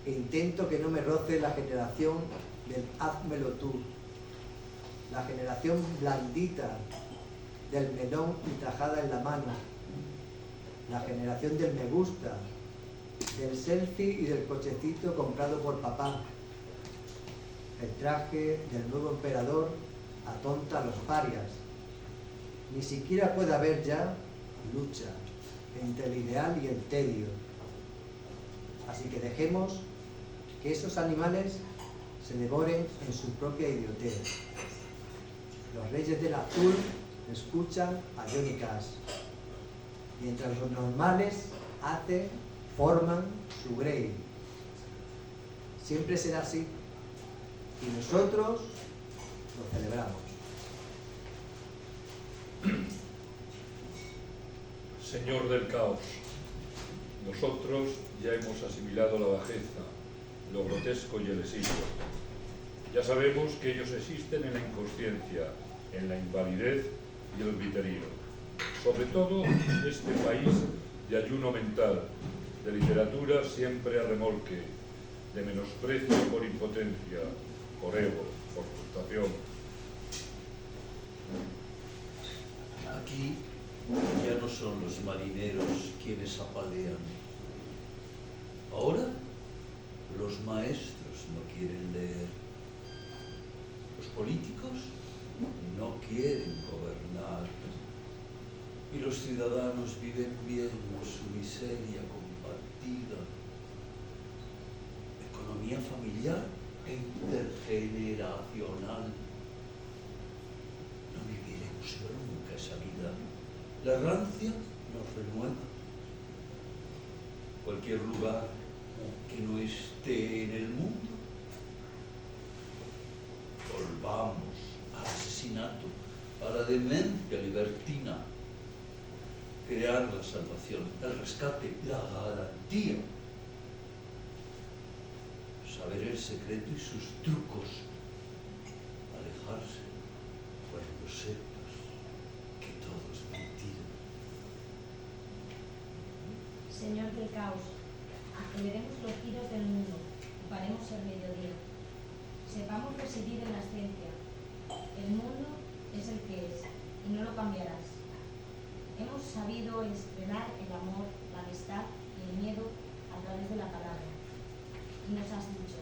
e intento que no me roce la generación del házmelo tú, la generación blandita del melón y tajada en la mano, la generación del me gusta, del selfie y del cochecito comprado por papá. El traje del nuevo emperador atonta a los parias. Ni siquiera puede haber ya lucha. entre el ideal y el tedio. Así que dejemos que esos animales se devoren en su propia idiotez. Los reyes del azul escuchan a Johnny Cash, mientras los normales forman su Grey. Siempre será así, y nosotros lo celebramos. Señor del caos, nosotros ya hemos asimilado la bajeza, lo grotesco y el exilio. Ya sabemos que ellos existen en la inconsciencia, en la invalidez y el griterío. Sobre todo este país de ayuno mental, de literatura siempre a remolque, de menosprecio por impotencia, por ego, por frustración. Aquí ya no son los marineros quienes apalean. Ahora los maestros no quieren leer. Los políticos no quieren gobernar. Y los ciudadanos viven bien su miseria compartida. Economía familiar e intergeneracional. No viviremos nunca esa vida. La rancia nos renueva. Cualquier lugar que no esté en el mundo, volvamos al asesinato, a la demencia libertina, crear la salvación, el rescate, la garantía, saber el secreto y sus trucos, alejarse cuando sepas que todo es mentira. Señor del caos, aceleremos los giros del mundo, ocuparemos el mediodía. Sepamos residir en la ciencia. El mundo es el que es, y no lo cambiarás. Hemos sabido estrenar el amor, la amistad y el miedo a través de la palabra. Y nos has dicho,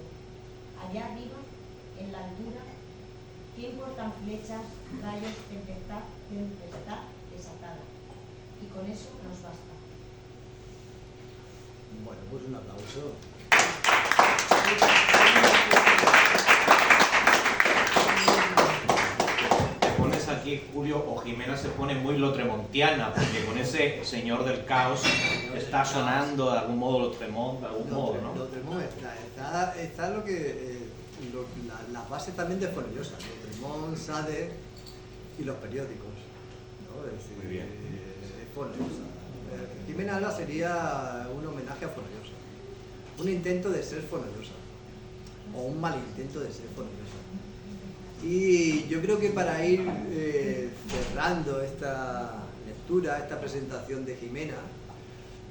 allá arriba, en la altura, ¿qué importan flechas, rayos, tempestad desatada? Y con eso nos basta. Bueno, pues un aplauso. Te pones aquí, Julio, o Jimena se pone muy lotremontiana, porque con ese señor del caos está sonando de algún modo Lotremont, de algún modo, ¿no? Lotremont está lo que las bases también de Fonollosa, Lotremont, Sade y los periódicos, ¿no? Es decir, Muy bien. Es Fonollosa. Jimena Ala sería un homenaje a Fonollosa, un intento de ser Fonollosa, o un mal intento de ser Fonollosa. Y yo creo que para ir cerrando esta lectura, esta presentación de Jimena,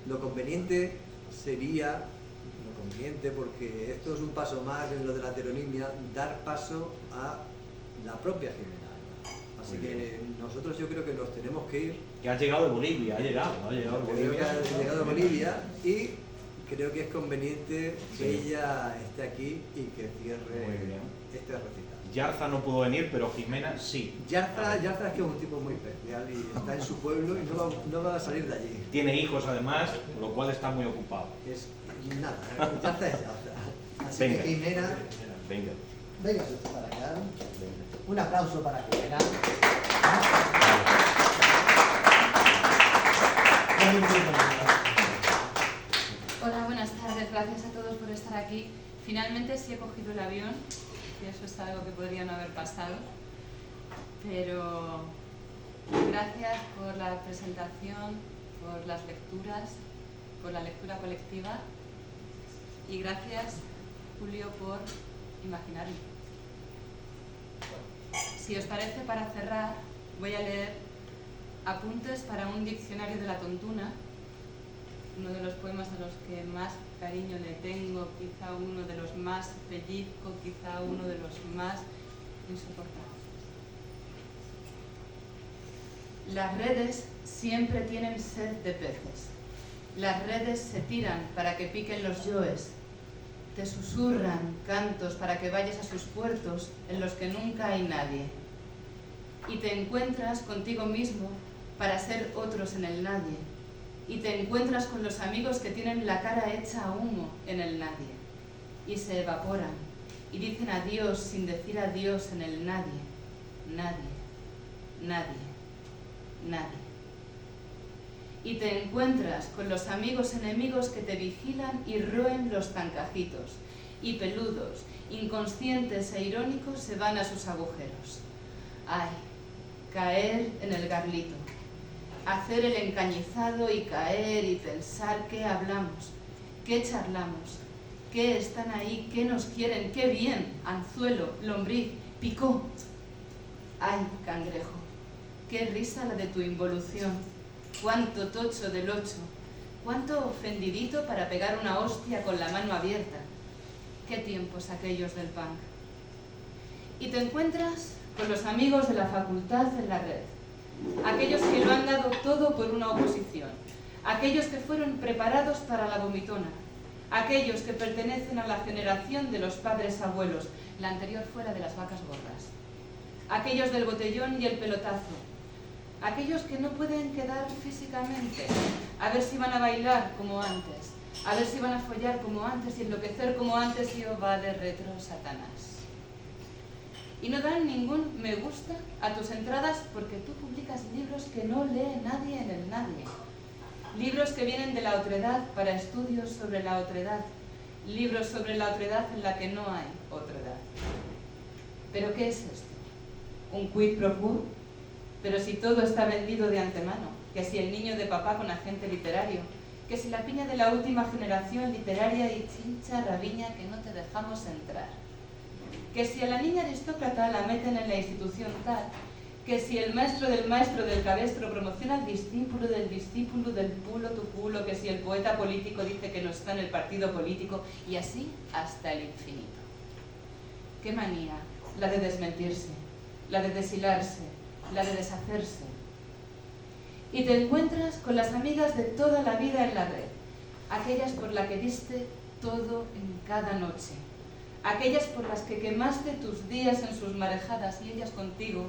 lo conveniente sería, porque esto es un paso más en lo de la heteronimia, dar paso a la propia Jimena. Así que nosotros yo creo que nos tenemos que ir. Que ha llegado de Bolivia, ha llegado de Bolivia y creo que es conveniente que ella esté aquí y que cierre este recital. Yarza no pudo venir, pero Jimena sí. Yarza es que es un tipo muy especial y está en su pueblo y no va a salir de allí. Tiene hijos además, con lo cual está muy ocupado. Es nada, Yarza es Yarza. Así Venga. que Jimena, Venga. venga para acá. Un aplauso para Jimena. Hola, buenas tardes. Gracias a todos por estar aquí. Finalmente sí he cogido el avión, y eso es algo que podría no haber pasado. Pero gracias por la presentación, por las lecturas, por la lectura colectiva y gracias, Julio, por imaginarme. Si os parece, para cerrar, voy a leer Apuntes para un diccionario de la tontuna, uno de los poemas a los que más cariño le tengo, quizá uno de los más pellizco, quizá uno de los más insoportables. Las redes siempre tienen sed de peces. Las redes se tiran para que piquen los yoes. Te susurran cantos para que vayas a sus puertos en los que nunca hay nadie. Y te encuentras contigo mismo para ser otros en el nadie. Y te encuentras con los amigos que tienen la cara hecha humo en el nadie y se evaporan y dicen adiós sin decir adiós en el nadie, nadie, nadie, nadie. Y te encuentras con los amigos enemigos que te vigilan y roen los zancajitos, y peludos, inconscientes e irónicos se van a sus agujeros. Ay, caer en el garlito, hacer el encañizado y caer y pensar qué hablamos, qué charlamos, qué están ahí, qué nos quieren, qué bien, anzuelo, lombriz, picó. Ay, cangrejo, qué risa la de tu involución, cuánto tocho del 8, cuánto ofendidito para pegar una hostia con la mano abierta. Qué tiempos aquellos del punk. Y te encuentras con los amigos de la facultad en la red, aquellos que lo han dado todo por una oposición, aquellos que fueron preparados para la vomitona, aquellos que pertenecen a la generación de los padres abuelos, la anterior fuera de las vacas gordas, aquellos del botellón y el pelotazo, aquellos que no pueden quedar físicamente, a ver si van a bailar como antes, a ver si van a follar como antes y enloquecer como antes y os va de retro Satanás. Y no dan ningún me gusta a tus entradas porque tú publicas libros que no lee nadie en el nadie. Libros que vienen de la otredad para estudios sobre la otredad. Libros sobre la otredad en la que no hay otredad. ¿Pero qué es esto? ¿Un quid pro quo? Pero si todo está vendido de antemano, que si el niño de papá con agente literario, que si la piña de la última generación literaria y chincha rabiña que no te dejamos entrar, que si a la niña aristócrata la meten en la institución tal, que si el maestro del cabestro promociona al discípulo del pulo tu culo, que si el poeta político dice que no está en el partido político, y así hasta el infinito. ¡Qué manía! La de desmentirse, la de deshilarse, la de deshacerse. Y te encuentras con las amigas de toda la vida en la red, aquellas por las que diste todo en cada noche, aquellas por las que quemaste tus días en sus marejadas y ellas contigo,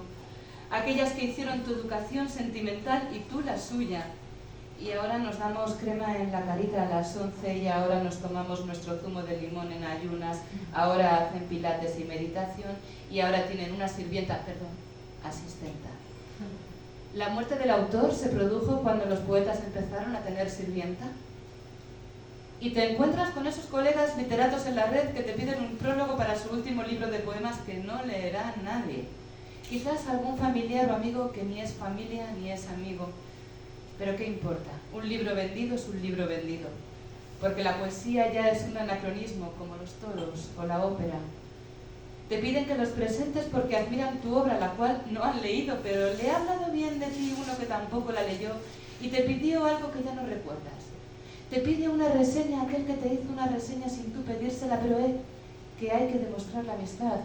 aquellas que hicieron tu educación sentimental y tú la suya, y ahora nos damos crema en la carita a las 11 y ahora nos tomamos nuestro zumo de limón en ayunas, ahora hacen pilates y meditación y ahora tienen una sirvienta, asistenta. ¿La muerte del autor se produjo cuando los poetas empezaron a tener sirvienta? Y te encuentras con esos colegas literatos en la red que te piden un prólogo para su último libro de poemas que no leerá nadie. Quizás algún familiar o amigo que ni es familia ni es amigo. Pero ¿qué importa? Un libro vendido es un libro vendido. Porque la poesía ya es un anacronismo como los toros o la ópera. Te piden que los presentes porque admiran tu obra, la cual no han leído, pero le ha hablado bien de ti uno que tampoco la leyó y te pidió algo que ya no recuerdas. Te pide una reseña aquel que te hizo una reseña sin tú pedírsela, pero que hay que demostrar la amistad.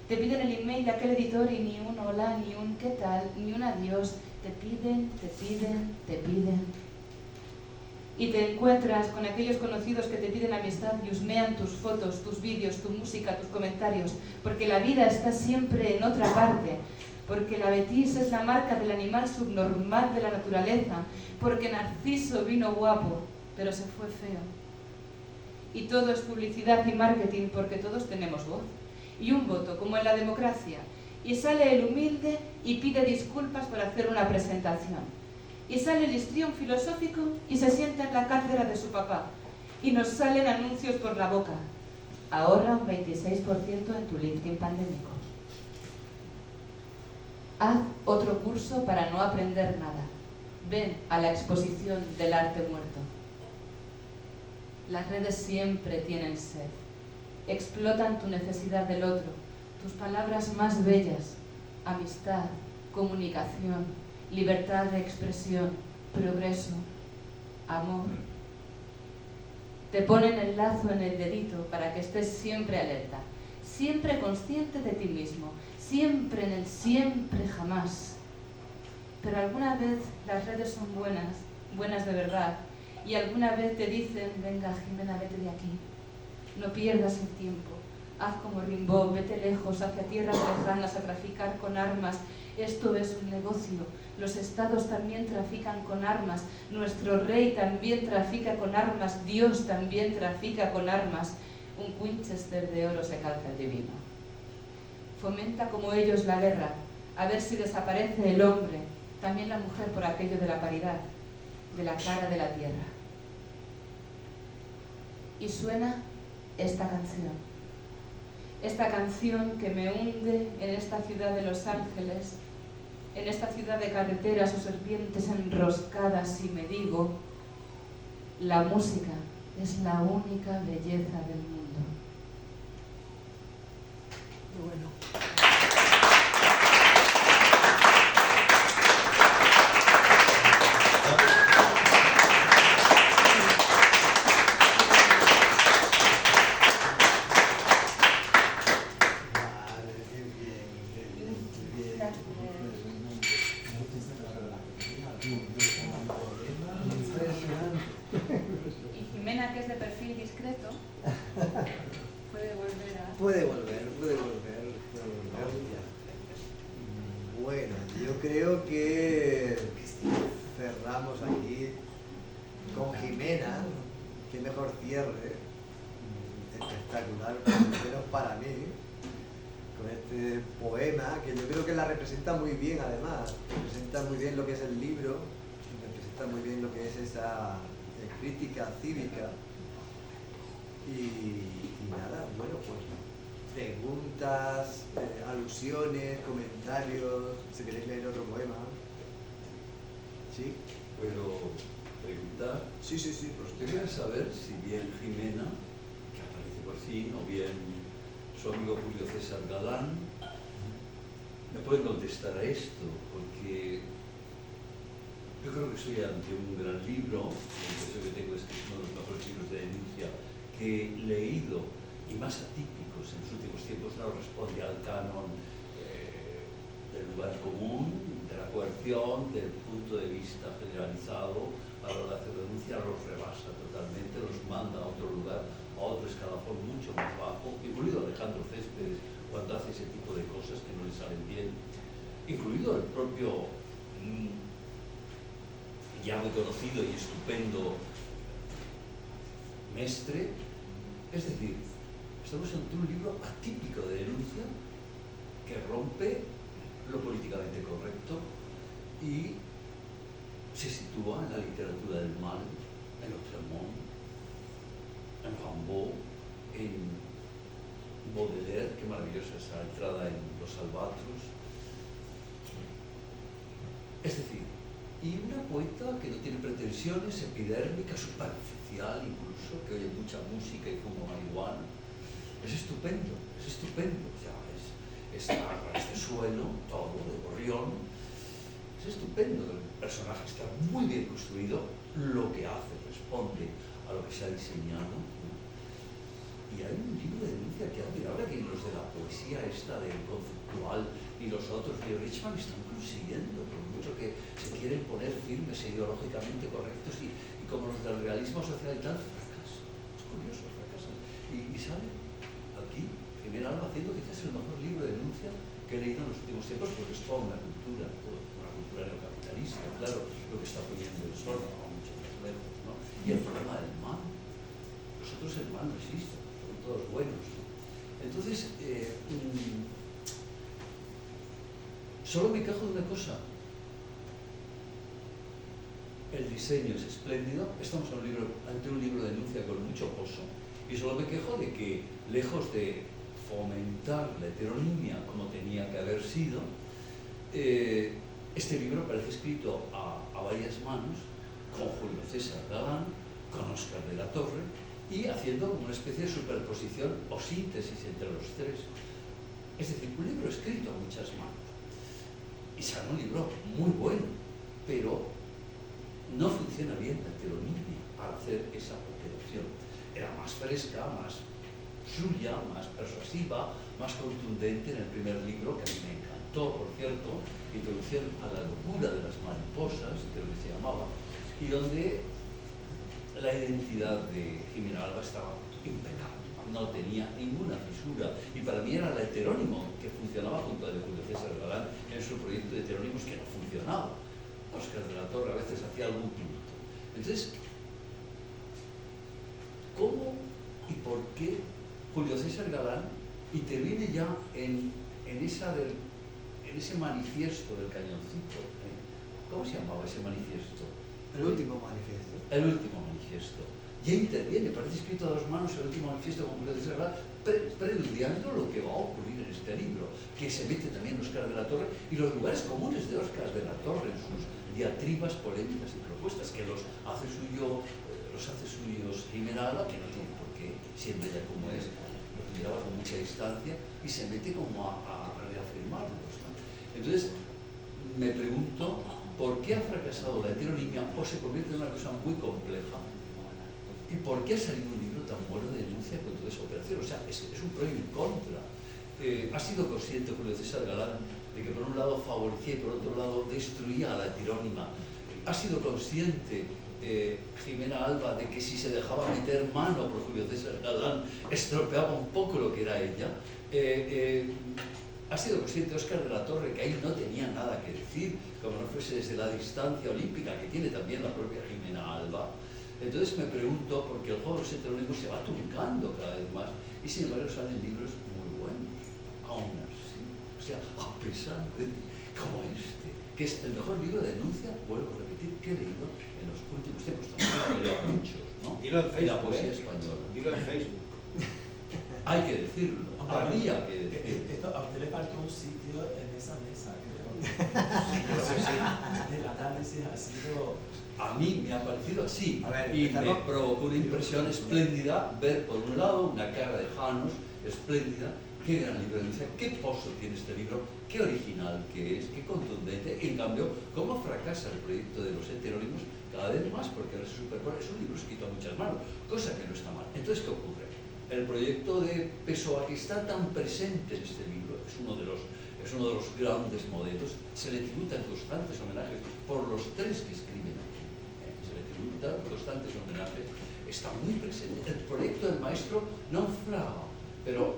Te piden el email de aquel editor y ni un hola, ni un qué tal, ni un adiós. Te piden, te piden, te piden. Y te encuentras con aquellos conocidos que te piden amistad y husmean tus fotos, tus vídeos, tu música, tus comentarios, porque la vida está siempre en otra parte, porque la Betis es la marca del animal subnormal de la naturaleza, porque Narciso vino guapo, pero se fue feo. Y todo es publicidad y marketing porque todos tenemos voz y un voto, como en la democracia, y sale el humilde y pide disculpas por hacer una presentación. Y sale el histrión filosófico y se sienta en la cátedra de su papá. Y nos salen anuncios por la boca. Ahorra un 26% en tu LinkedIn pandémico. Haz otro curso para no aprender nada. Ven a la exposición del arte muerto. Las redes siempre tienen sed. Explotan tu necesidad del otro, tus palabras más bellas, amistad, comunicación, libertad de expresión, progreso, amor. Te ponen el lazo en el dedito para que estés siempre alerta, siempre consciente de ti mismo, siempre en el siempre jamás. Pero alguna vez las redes son buenas, buenas de verdad, y alguna vez te dicen, venga Jimena, vete de aquí, no pierdas el tiempo, Haz como Rimbaud, vete lejos, hacia tierras lejanas a traficar con armas. Esto es un negocio. Los estados también trafican con armas. Nuestro rey también trafica con armas. Dios también trafica con armas. Un Winchester de oro se calza el divino. Fomenta como ellos la guerra, a ver si desaparece el hombre, también la mujer por aquello de la paridad, de la cara de la tierra. Y suena esta canción que me hunde en esta ciudad de Los Ángeles, en esta ciudad de carreteras o serpientes enroscadas, y me digo, la música es la única belleza del mundo. Bueno. Y Jimena, que es de perfil discreto, puede volver a... Puede volver ya. Bueno, yo creo que cerramos aquí con Jimena, qué mejor cierre, espectacular, por lo menos para mí, con este poema, que yo creo que la representa muy bien además, representa muy bien lo que es el libro, representa muy bien lo que es esa crítica cívica. Y nada, bueno, pues preguntas, alusiones, comentarios, si queréis leer otro poema. ¿Sí? ¿Puedo preguntar? Sí, Pues quería saber si bien Jimena, que aparece por fin, o bien su amigo Julio César Galán, me pueden contestar a esto, porque yo creo que estoy ante un gran libro, la impresión que tengo es que es uno de los mejores libros de denuncia que he leído, y más atípicos en los últimos tiempos. No responde al canon del lugar común, de la coerción, del punto de vista generalizado a la hora de hacer denuncia, los rebasa totalmente, los manda a otro lugar, a otro escalafón mucho más bajo, incluido Alejandro Céspedes cuando hace ese tipo de cosas que no le salen bien, incluido el propio ya muy conocido y estupendo Mestre. Es decir, estamos ante un libro atípico de denuncia que rompe lo políticamente correcto y se sitúa en la literatura del mal, en Lautréamont, en Rimbaud, en Baudelaire, qué maravillosa esa entrada en Los Albatros. Es decir, y una poeta que no tiene pretensiones, epidérmica, superficial incluso, que oye mucha música y fuma marihuana. Es estupendo, o sea, este suelo, todo, de gorrión. Es estupendo, el personaje está muy bien construido, lo que hace responde a lo que se ha diseñado. Y hay un libro de denuncia que admirable, que los de la poesía esta del conceptual y los otros de Richman están consiguiendo, por mucho que se quieren poner firmes e ideológicamente correctos, y como los del realismo social y tal, fracasan. Es curioso, fracasan. Y sale aquí Jimena Alba haciendo quizás el mejor libro de denuncia que he leído en los últimos tiempos, porque es toda una cultura neocapitalista, claro, lo que está poniendo el sol, no, mucho más lejos, ¿no? Y el problema del mal. Nosotros el mal no existe, son todos buenos. Entonces, solo me quejo de una cosa. El diseño es espléndido, estamos ante un libro de denuncia con mucho pozo, y solo me quejo de que, lejos de fomentar la heteronimia como tenía que haber sido, este libro parece escrito a varias manos, con Julio César Galán, con Óscar de la Torre, y haciendo una especie de superposición o síntesis entre los tres. Es decir, un libro escrito a muchas manos. Y sale un libro muy bueno, pero no funciona bien la heteronimia al hacer esa operación. Era más fresca, más suya, más persuasiva, más contundente en el primer libro, que a mí me encantó, por cierto, Introducción a la locura de las mariposas, creo que se llamaba, y donde la identidad de Jimena Alba estaba impecable. A mí no tenía ninguna fisura. Y para mí era el heterónimo que funcionaba junto al de Julio César Galán en su proyecto de heterónimos que no funcionaba. Óscar de la Torre a veces hacía algún punto. Entonces, ¿cómo y por qué Julio César Galán interviene ya en ese manifiesto del cañoncito? ¿Cómo se llamaba ese manifiesto? El último manifiesto. El último manifiesto. Ya interviene, parece escrito a dos manos el último manifiesto con Julio César Galán, preludiando lo que va a ocurrir en este libro, que se mete también Óscar de la Torre y los lugares comunes de Óscar de la Torre en sus diatribas, polémicas y propuestas, que los hace suyos Jimena Alba, que no tiene por qué, siempre ya como es, los miraba con mucha distancia y se mete como a reafirmarlos, ¿no? Entonces, me pregunto, ¿por qué ha fracasado la heteronimia o se convierte en una cosa muy compleja? ¿Y por qué ha salido un libro tan bueno de denuncia contra esa operación? O sea, es un pro y un contra. Ha sido consciente Julio César Galán de que por un lado favorecía y por otro lado destruía a la heterónima. Ha sido consciente Jimena Alba de que si se dejaba meter mano por Julio César Galán estropeaba un poco lo que era ella. Ha sido consciente Óscar de la Torre que ahí no tenía nada que decir, como no fuese desde la distancia olímpica que tiene también la propia Jimena Alba. Entonces me pregunto, porque el juego de los heterónimos se va truncando cada vez más y sin embargo salen libros muy buenos, aún así. O sea, a pesar de como este, que es el mejor libro de denuncia, vuelvo a repetir, que he leído en los últimos tiempos. También he leído muchos, ¿no? Dilo en Facebook, la poesía española. Dilo en Facebook. Hay que decirlo, habría que decirlo. Esto a usted le faltó un sitio en esa mesa, creo. El análisis ha sido... A mí me ha parecido así, A ver, y me provocó una impresión espléndida ver por un lado una cara de Janos espléndida, qué gran libro de denuncia, qué pozo tiene este libro, qué original que es, qué contundente. En cambio, cómo fracasa el proyecto de los heterónimos cada vez más, porque ahora se superpone, es un libro escrito a muchas manos, cosa que no está mal. Entonces, ¿qué ocurre? El proyecto de Pessoa, que está tan presente en este libro, es uno de los grandes modelos, se le tributan constantes homenajes por los tres que escriben aquí. Se le tributan constantes homenajes, está muy presente. El proyecto del maestro naufraga, pero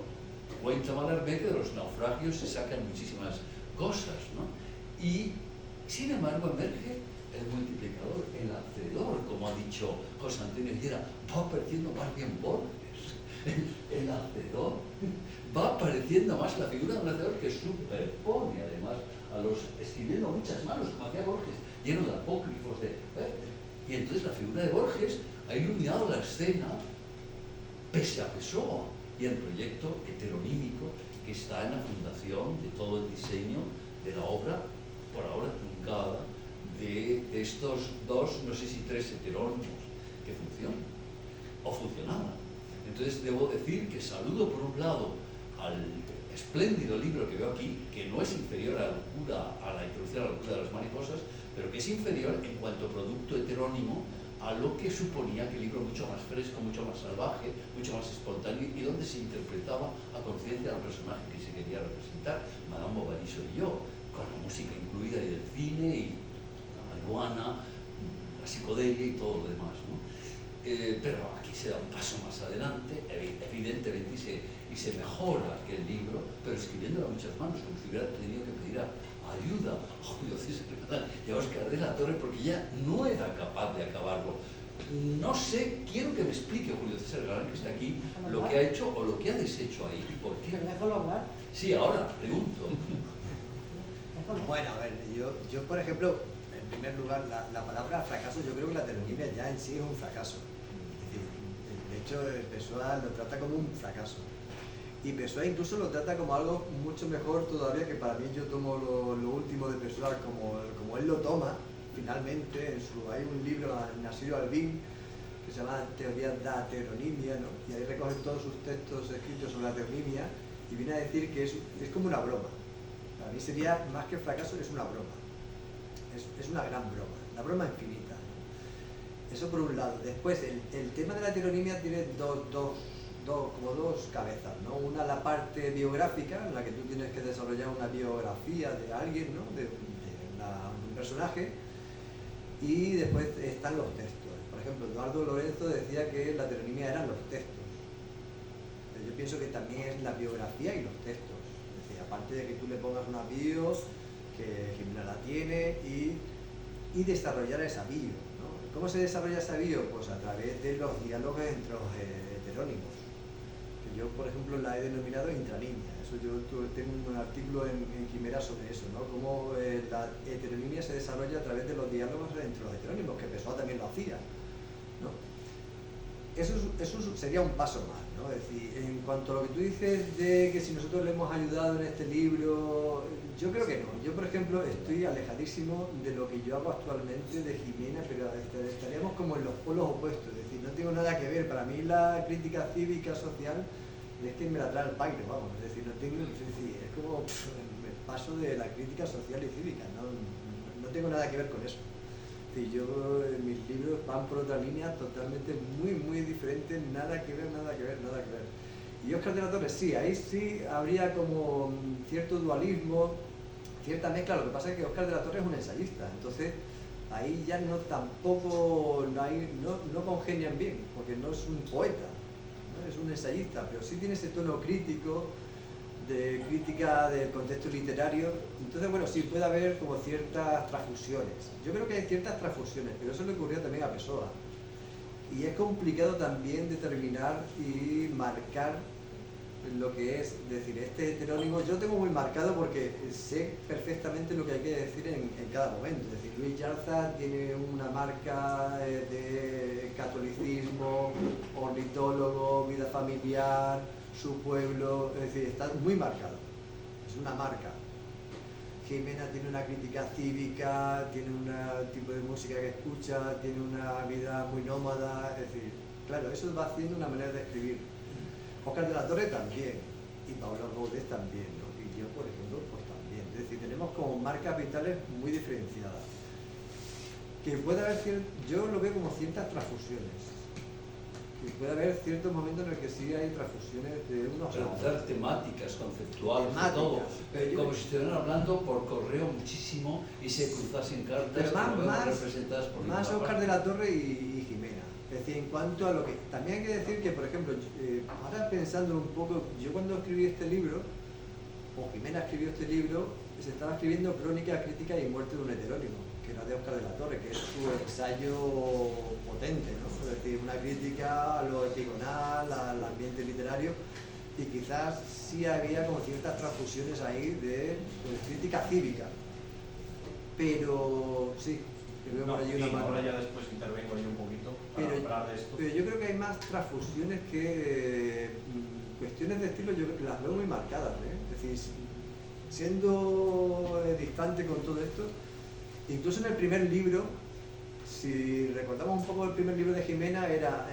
cuenta Mallarmé que de los naufragios se sacan muchísimas cosas, ¿no? Y, sin embargo, emerge el multiplicador, el hacedor, como ha dicho José Antonio Llera, va perdiendo más bien Borges. El hacedor va apareciendo más la figura de un hacedor que superpone además a los escribiendo muchas manos, como hacía Borges, lleno de apócrifos, y entonces la figura de Borges ha iluminado la escena pese a Pessoa y el proyecto heteronímico que está en la fundación de todo el diseño de la obra, por ahora truncada, de estos dos, no sé si tres heterónimos que funcionan o funcionaban. Entonces debo decir que saludo por un lado al espléndido libro que veo aquí, que no es inferior a la introducción a la locura de las mariposas, pero que es inferior en cuanto a producto heterónimo a lo que suponía que el libro mucho más fresco, mucho más salvaje, mucho más espontáneo y donde se interpretaba a conciencia al personaje que se quería representar, Madame Bovary soy yo, con la música incluida y del cine y la marihuana, la psicodelia y todo lo demás, ¿no? Pero aquí se da un paso más adelante, evidentemente, y se mejora aquel libro, pero escribiéndolo a muchas manos, como si hubiera tenido que pedir ayuda a Julio César Galán y a Óscar de la Torre, porque ya no era capaz de acabarlo. No sé, quiero que me explique Julio César Galán, que está aquí, lo que ha hecho o lo que ha deshecho ahí y por qué. Déjalo hablar. Sí, ahora pregunto. Bueno, a ver, yo por ejemplo, en primer lugar, la palabra fracaso, yo creo que la heteronimia ya en sí es un fracaso. Es decir, de hecho, Pessoa lo trata como un fracaso. Y Pessoa incluso lo trata como algo mucho mejor todavía, que para mí yo tomo lo último de Pessoa como él lo toma, finalmente. Hay un libro en Nasiru Albin que se llama Teoría da Heteronimia, ¿no? Y ahí recoge todos sus textos escritos sobre la heteronimia y viene a decir que es como una broma. Para mí sería, más que fracaso, es una broma. Es una gran broma, la broma infinita, ¿no? Eso por un lado. Después, el tema de la heteronimia tiene como dos cabezas, ¿no? Una, la parte biográfica, en la que tú tienes que desarrollar una biografía de alguien, ¿no? de un personaje, y después están los textos. Por ejemplo, Eduardo Lorenzo decía que la heteronimia eran los textos. Pero yo pienso que también es la biografía y los textos. Es decir, aparte de que tú le pongas una bio, que Jimena la tiene, y desarrollar esa bio, ¿no? ¿Cómo se desarrolla esa bio? Pues a través de los diálogos entre los heterónimos. Que yo, por ejemplo, la he denominado intranimia. Eso yo tengo un artículo en Quimera sobre eso, ¿no? Cómo la heteronimia se desarrolla a través de los diálogos entre los heterónimos, que Pessoa también lo hacía, ¿no? Eso sería un paso más, ¿no? Es decir, en cuanto a lo que tú dices de que si nosotros le hemos ayudado en este libro, yo creo que no. Yo, por ejemplo, estoy alejadísimo de lo que yo hago actualmente de Jimena, pero estaríamos como en los polos opuestos. Es decir, no tengo nada que ver. Para mí la crítica cívica social es que me la trae al pairo, vamos. Es decir, no tengo, es decir, es como el paso de la crítica social y cívica. No tengo nada que ver con eso. Sí, yo, mis libros van por otra línea totalmente muy diferente, nada que ver. Y Óscar de la Torre, sí, ahí sí habría como cierto dualismo, cierta mezcla. Lo que pasa es que Óscar de la Torre es un ensayista, entonces ahí ya no congenian bien, porque no es un poeta, ¿no? Es un ensayista, pero sí tiene ese tono crítico, de crítica del contexto literario. Entonces, bueno, sí puede haber como ciertas transfusiones. Yo creo que hay ciertas transfusiones, pero eso le ocurrió también a Pessoa. Y es complicado también determinar y marcar lo que es decir, este heterónimo. Yo lo tengo muy marcado porque sé perfectamente lo que hay que decir en cada momento. Es decir, Luis Yarza tiene una marca de catolicismo, ornitólogo, vida familiar, su pueblo, es decir, está muy marcado, es una marca. Jimena tiene una crítica cívica, tiene un tipo de música que escucha, tiene una vida muy nómada, es decir, claro, eso va haciendo una manera de escribir. Óscar de la Torre también, y Pablo Gómez también, ¿no? Y yo, por ejemplo, pues también. Es decir, tenemos como marcas vitales muy diferenciadas. Que puede haber, yo lo veo como ciertas transfusiones. Y puede haber ciertos momentos en los que sí hay transfusiones de unos a otros. Temáticas, conceptuales, de todo. Como si estuvieran hablando por correo muchísimo y se cruzasen cartas pero más representadas por más Óscar de la Torre y Jimena. Es decir, en cuanto a lo que... También hay que decir que, por ejemplo, ahora pensando un poco, yo cuando escribí este libro, o Jimena escribió este libro, se estaba escribiendo Crónica, Crítica y Muerte de un heterónimo, que era de Óscar de la Torre, que es su ensayo potente, ¿no? Es decir, una crítica a lo epigonal, al ambiente literario, y quizás sí había como ciertas transfusiones ahí de crítica cívica. Pero sí, creo que por allí una mano. Ahora ya después intervengo yo un poquito para hablar de esto. Pero yo creo que hay más transfusiones que cuestiones de estilo, yo las veo muy marcadas, ¿eh? Es decir, siendo distante con todo esto, incluso en el primer libro, si recordamos un poco el primer libro de Jimena, era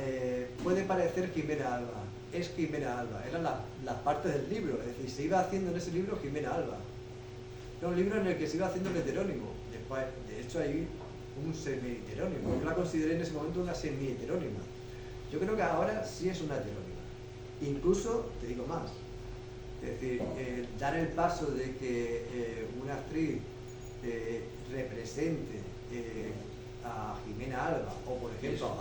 puede parecer Jimena Alba, es Jimena Alba, eran las partes del libro, es decir, se iba haciendo en ese libro Jimena Alba. Era un libro en el que se iba haciendo el heterónimo. Después, de hecho, hay un semi-heterónimo. Yo la consideré en ese momento una semi-heterónima. Yo creo que ahora sí es una heterónima. Incluso, te digo más, es decir, dar el paso de que una actriz represente a Jimena Alba, o por ejemplo,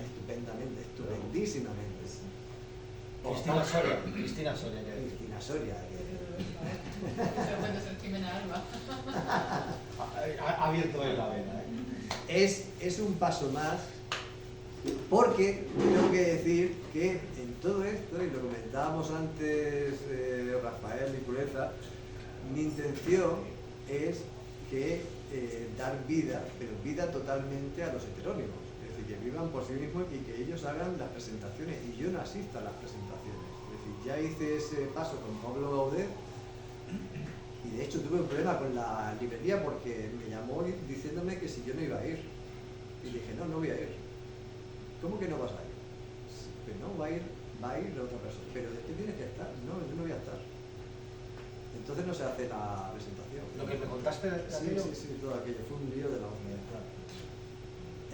estupendísimamente. Cristina Soria. Puede ser Jimena Alba. Ha abierto él la vena. Es un paso más, porque tengo que decir que en todo esto, y lo comentábamos antes Rafael y Pureza, mi intención es que dar vida, pero vida totalmente a los heterónimos, es decir, que vivan por sí mismos y que ellos hagan las presentaciones, y yo no asisto a las presentaciones. Es decir, ya hice ese paso con Pablo Gaudet, y de hecho tuve un problema con la librería porque me llamó diciéndome que si yo no iba a ir, y dije, no voy a ir. ¿Cómo que no vas a ir? Pues no, va a ir la otra persona, pero ¿de qué tienes que estar? No, yo no voy a estar. Entonces no se hace la presentación. Lo que me contaste de aquello. Sí, todo aquello, fue un lío de la hostia.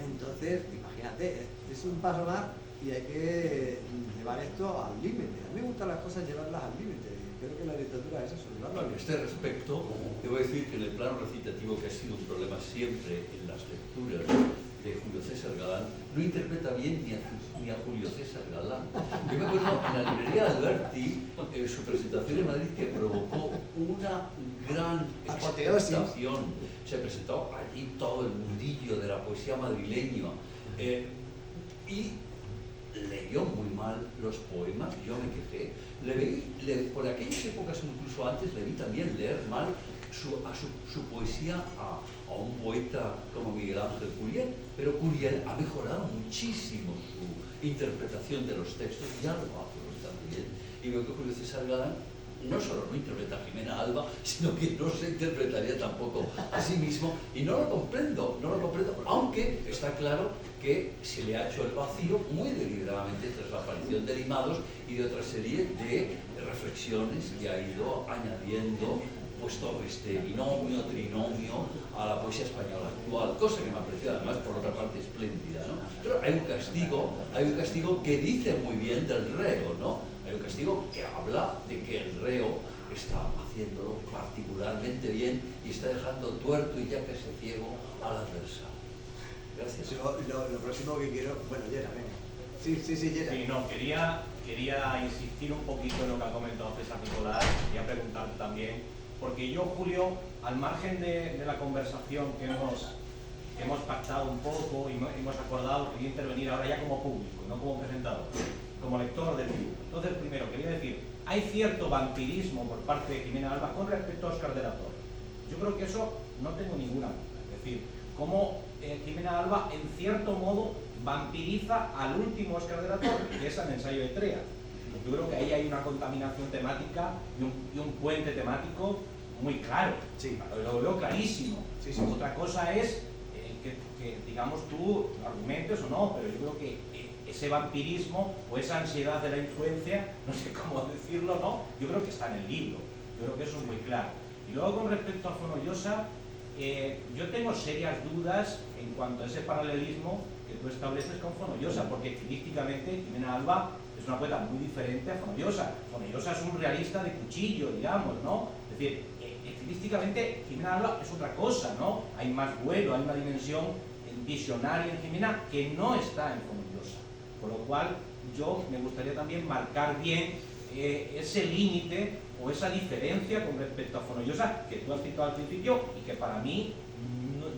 Entonces, imagínate, es un paso más y hay que llevar esto al límite. A mí me gustan las cosas llevarlas al límite, y creo que la literatura es eso, llevarlo al A límite. este respecto, debo decir que en el plano recitativo, que ha sido un problema siempre en las lecturas de Julio César Galán no interpreta bien ni a Julio César Galán. Yo me acuerdo en la librería Alberti, su presentación en Madrid, que provocó una gran expectación. Se presentó allí todo el mundillo de la poesía madrileña y leyó muy mal los poemas, yo me quejé. Por aquellas épocas, incluso antes, le vi también leer mal su poesía a un poeta como Miguel Ángel Curiel, pero Curiel ha mejorado muchísimo su interpretación de los textos, ya lo hace bastante bien. Y veo que Julio César Galán no solo no interpreta a Jimena Alba, sino que no se interpretaría tampoco a sí mismo, y no lo comprendo, aunque está claro que se le ha hecho el vacío muy deliberadamente tras la aparición de Limados y de otra serie de reflexiones que ha ido añadiendo pues todo este binomio, trinomio a la poesía española actual, cosa que me ha parecido además por otra parte espléndida, ¿no? Pero hay un castigo que dice muy bien del reo, ¿no? Hay un castigo que habla de que el reo está haciéndolo particularmente bien y está dejando tuerto y ya casi ciego al adversario. Gracias. Lo próximo que quiero... Bueno, Llera, venga. Sí, Llera. Sí, no, quería insistir un poquito en lo que ha comentado César Nicolás, quería preguntarte también, porque yo, Julio, al margen de la conversación que hemos pactado un poco y hemos acordado, quería intervenir ahora ya como público, no como presentador, como lector del libro. Entonces, primero, quería decir, hay cierto vampirismo por parte de Jimena Alba con respecto a Óscar de la Torre. Yo creo que eso no tengo ninguna duda. Es decir, cómo Jimena Alba, en cierto modo, vampiriza al último Óscar de la Torre, que es el ensayo de Trea. Yo creo que ahí hay una contaminación temática y un puente temático muy claro. Sí. Lo veo clarísimo. Sí. Otra cosa es que digamos tú argumentes o no, pero yo creo que ese vampirismo o esa ansiedad de la influencia, no sé cómo decirlo, ¿no? Yo creo que está en el libro. Yo creo que eso es muy claro. Y luego con respecto a Fonollosa, yo tengo serias dudas en cuanto a ese paralelismo que tú estableces con Fonollosa, porque estilísticamente Jimena Alba es una poeta muy diferente a Fonollosa. Fonollosa es un realista de cuchillo, digamos, ¿no? Es decir, estilísticamente Jimena Alba es otra cosa, ¿no? Hay más vuelo, hay una dimensión visionaria en Jimena que no está en Fonollosa. Con lo cual, yo me gustaría también marcar bien ese límite o esa diferencia con respecto a Fonollosa que tú has citado al principio y que para mí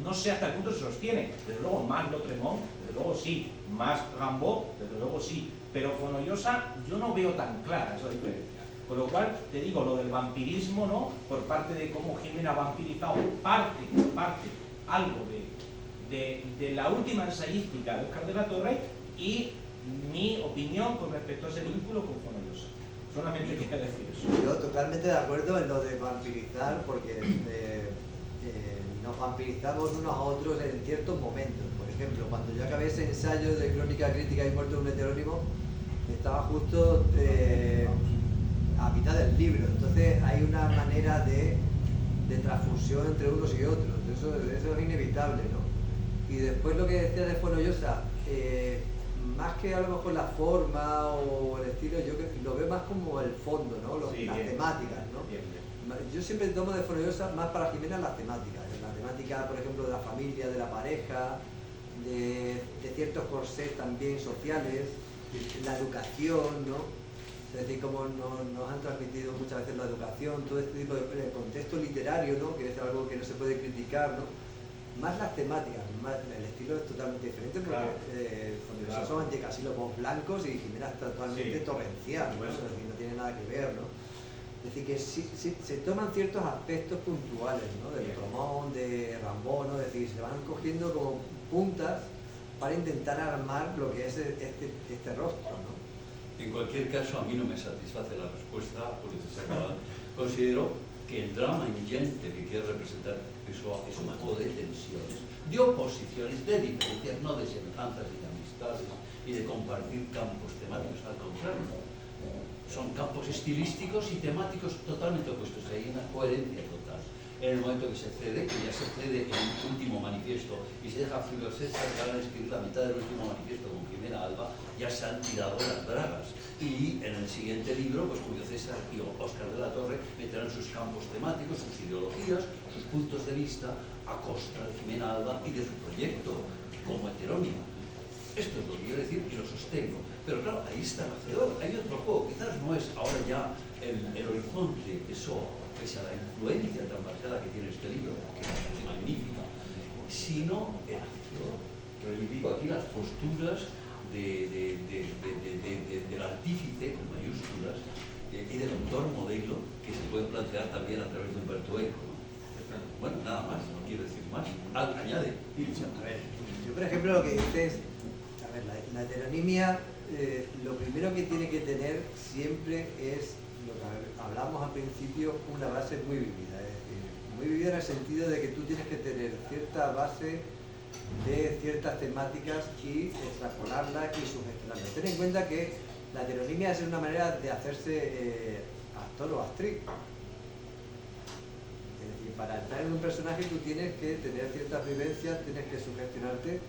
no sé hasta el punto se sostiene. Desde luego más Lautréamont, desde luego sí, más Rimbaud, desde luego sí, pero Fonollosa yo no veo tan clara esa diferencia. Con lo cual, te digo, lo del vampirismo, ¿no? Por parte de cómo Jimena ha vampirizado parte algo de la última ensayística de Óscar de la Torre y mi opinión con respecto a ese vínculo con Fonollosa. Solamente quería decir eso. Yo totalmente de acuerdo en lo de vampirizar, porque nos vampirizamos unos a otros en ciertos momentos. Por ejemplo, cuando yo acabé ese ensayo de crónica crítica y muerte de un heterónimo, estaba justo a mitad del libro. Entonces hay una manera de transfusión entre unos y otros. Eso es inevitable, ¿no? Y después lo que decía de Fonollosa, más que a lo mejor la forma o el estilo, yo lo veo más como el fondo, ¿no? Las temáticas, ¿no? Bien. Yo siempre tomo de Fonollosa más para Jimena las temáticas. La temática, por ejemplo, de la familia, de la pareja, de ciertos corsés también sociales, la educación, ¿no? Es decir, como nos han transmitido muchas veces la educación, todo este tipo de contexto literario, ¿no? Que es algo que no se puede criticar, ¿no? Más las temáticas, el estilo es totalmente diferente porque Fonollosa son anticasílabos blancos y Jimena está totalmente torrencial, ¿no? Es decir, no tiene nada que ver, ¿no? Es decir, que sí, se toman ciertos aspectos puntuales, ¿no? Del Tromón, de Rimbaud, ¿no? Es decir, se van cogiendo como puntas para intentar armar lo que es este rostro, ¿no? En cualquier caso, a mí no me satisface la respuesta, porque considero que el drama ingente que quiere representar es un juego de tensiones, de oposiciones, de diferencias, no de semejanzas y de amistades y de compartir campos temáticos, al contrario. Son campos estilísticos y temáticos totalmente opuestos. Hay una coherencia total. En el momento que se cede, que ya se cede en el último manifiesto y se deja a Julio César Galán escribir la mitad del último manifiesto con Jimena Alba, ya se han tirado las bragas. Y en el siguiente libro, pues Julio César y Óscar de la Torre meterán sus campos temáticos, sus ideologías, sus puntos de vista a costa de Jimena Alba y de su proyecto como heterónima. Esto es lo que quiero decir y lo sostengo. Pero claro, ahí está el hacedor, hay otro juego. Quizás no es ahora ya el horizonte, eso, pese a la influencia tan marcada que tiene este libro, que es magnífica, sino el hacedor. Que reivindico aquí las posturas del artífice, con mayúsculas, y del autor modelo, que se puede plantear también a través de Humberto Eco, ¿no? Bueno, nada más, no quiero decir más. Añade. A ver, yo por ejemplo lo que dices, a ver, la heteronimia, lo primero que tiene que tener siempre es, lo que hablamos al principio, una base muy vivida. Es decir, muy vivida en el sentido de que tú tienes que tener cierta base de ciertas temáticas y extrapolarlas y sugestionarlas. Ten en cuenta que la heteronimia es una manera de hacerse actor o actriz. Es decir, para entrar en un personaje tú tienes que tener ciertas vivencias, tienes que sugestionarte,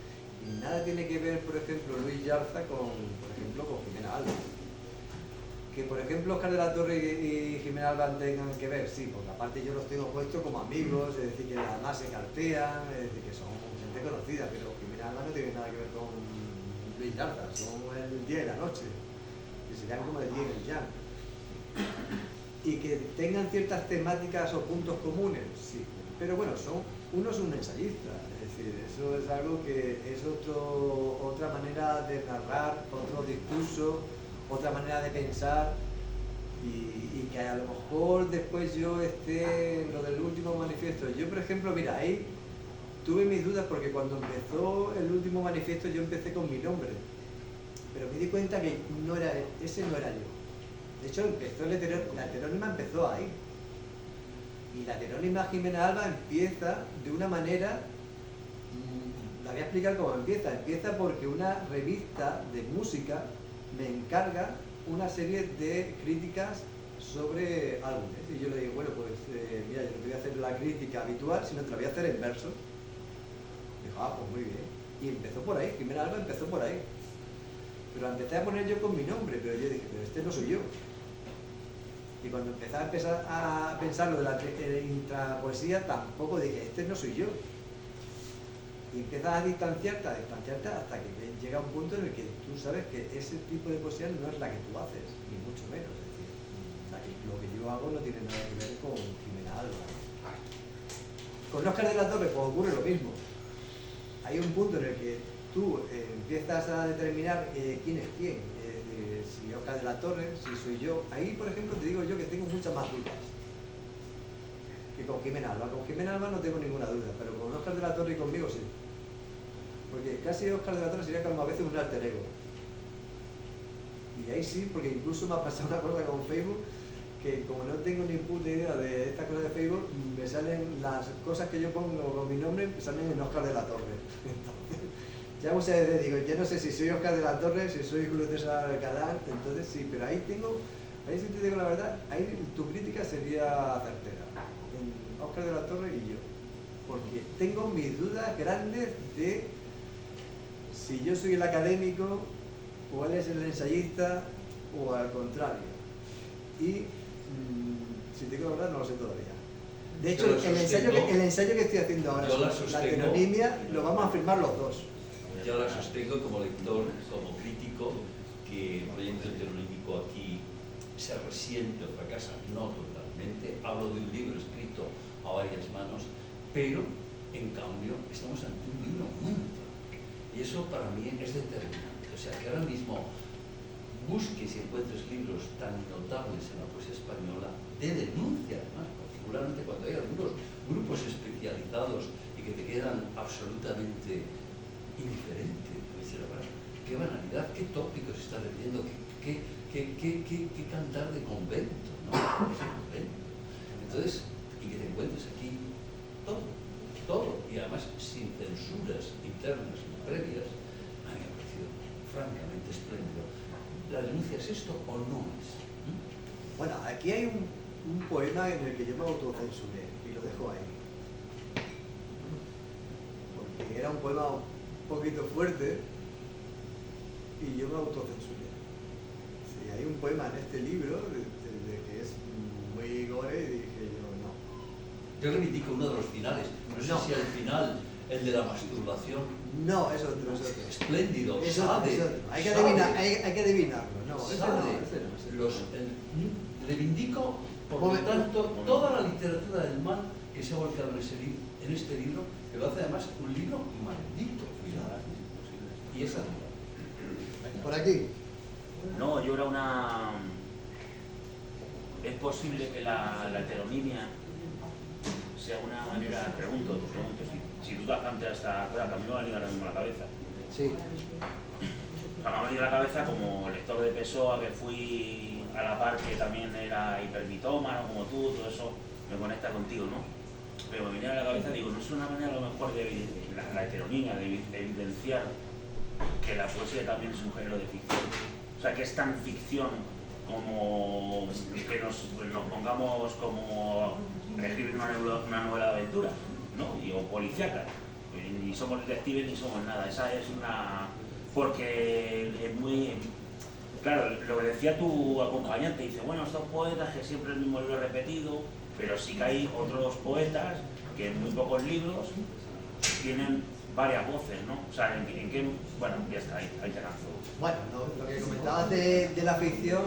y nada tiene que ver, por ejemplo, Luis Yarza con Jimena Alba. Que, por ejemplo, Óscar de la Torre y Jimena Alba tengan que ver, sí, porque aparte yo los tengo puestos como amigos, es decir, que además se cartean, es decir, que son gente conocida, pero Jimena Alba no tiene nada que ver con Luis Yarza, son el día y la noche, que serían como el yin y el yang. Y que tengan ciertas temáticas o puntos comunes, sí, pero bueno, uno es un ensayista, es decir, eso es algo que es otra manera de narrar, otro discurso, otra manera de pensar, y que a lo mejor después yo esté en lo del último manifiesto. Yo, por ejemplo, mira, ahí tuve mis dudas porque cuando empezó el último manifiesto yo empecé con mi nombre, pero me di cuenta que ese no era yo. De hecho, la heterónima empezó ahí. Y la heterónima Jimena Alba empieza de una manera, la voy a explicar cómo empieza. Empieza porque una revista de música me encarga una serie de críticas sobre álbumes. Y yo le digo, bueno, pues mira, yo no te voy a hacer la crítica habitual, sino te la voy a hacer en verso. Dijo, pues muy bien. Y empezó por ahí, Jimena Alba empezó por ahí. Pero la empecé a poner yo con mi nombre, pero yo dije, pero este no soy yo. Y cuando empecé a pensar lo de la intrapoesía, tampoco dije, este no soy yo. Y empiezas a distanciarte hasta que llega un punto en el que tú sabes que ese tipo de poesía no es la que tú haces, ni mucho menos. Es decir, lo que yo hago no tiene nada que ver con Jimena Alba. Con Óscar de la Torre pues ocurre lo mismo. Hay un punto en el que tú empiezas a determinar quién es quién. Si Óscar de la Torre, si soy yo. Ahí, por ejemplo, te digo yo que tengo muchas más dudas que con Jimena Alba. Con Jimena Alba no tengo ninguna duda, pero con Óscar de la Torre y conmigo sí. Porque casi Óscar de la Torre sería como a veces un alter ego. Y ahí sí, porque incluso me ha pasado una cosa con Facebook, que como no tengo ni puta idea de esta cosa de Facebook, me salen las cosas que yo pongo con mi nombre, me salen en Óscar de la Torre. Entonces, ya muchas veces digo, yo no sé si soy Óscar de la Torre, si soy Julio César Alcalá, entonces sí, pero ahí sí te digo la verdad, ahí tu crítica sería certera. En Óscar de la Torre y yo. Porque tengo mis dudas grandes de si yo soy el académico o él es el ensayista o al contrario. Y si te digo la verdad no lo sé todavía. De hecho, el ensayo que estoy haciendo ahora sobre la heteronimia lo vamos a firmar los dos. Yo la sostengo como lector, como crítico, que el proyecto heteronímico aquí se resiente o fracasa, no totalmente. Hablo de un libro escrito a varias manos, pero en cambio estamos ante un libro muy notable. Y eso para mí es determinante. O sea, que ahora mismo busques y encuentres libros tan notables en la poesía española, de denuncia además, particularmente cuando hay algunos grupos especializados y que te quedan absolutamente indiferente, qué banalidad, qué tópicos estás leyendo, qué cantar de convento, ¿no? Entonces, y que te encuentres aquí todo, y además sin censuras internas ni previas, a mí me ha parecido francamente espléndido. ¿La denuncia es esto o no es? Bueno, aquí hay un poema en el que yo me autocensuré y lo dejo ahí. Porque era un poema un poquito fuerte y yo me autocensuré. Sí, hay un poema en este libro de que es muy gore y dije yo no. Yo reivindico uno de los finales, no sé si al final el de la masturbación. No, es otro, es otro. Espléndido, Es otro, sabe, es otro. Hay que sabe. adivinarlo. No, ese no, Sabe. ese no, ese no. Reivindico, por lo tanto, toda la literatura del mal que se ha volcado en este libro, que lo hace además un libro maldito. Y esa Por aquí. No, yo era una... ¿Es posible que la heteronimia sea una manera, te pregunto, si tú das antes hasta, que a mí me va a venir ahora mismo a la cabeza. Sí. O sea, me ha venido a la cabeza como lector de Pessoa, que fui a la par que también era hipermitómano como tú, todo eso me conecta contigo, ¿no? Pero me venía a la cabeza, digo, no es una manera a lo mejor de la heteronimia, de evidenciar que la poesía también es un género de ficción. O sea, que es tan ficción como que nos pongamos como a escribir una novela de aventura, ¿no? O policíaca. Ni somos detectives ni somos nada. Esa es una... Porque es muy... Claro, lo que decía tu acompañante, dice, bueno, estos poetas que siempre el mismo libro repetido, pero sí que hay otros poetas que en muy pocos libros tienen varias voces, ¿no? O sea, ¿en qué...? Bueno, ya está, ahí te lanzo. Bueno, lo que comentabas de la ficción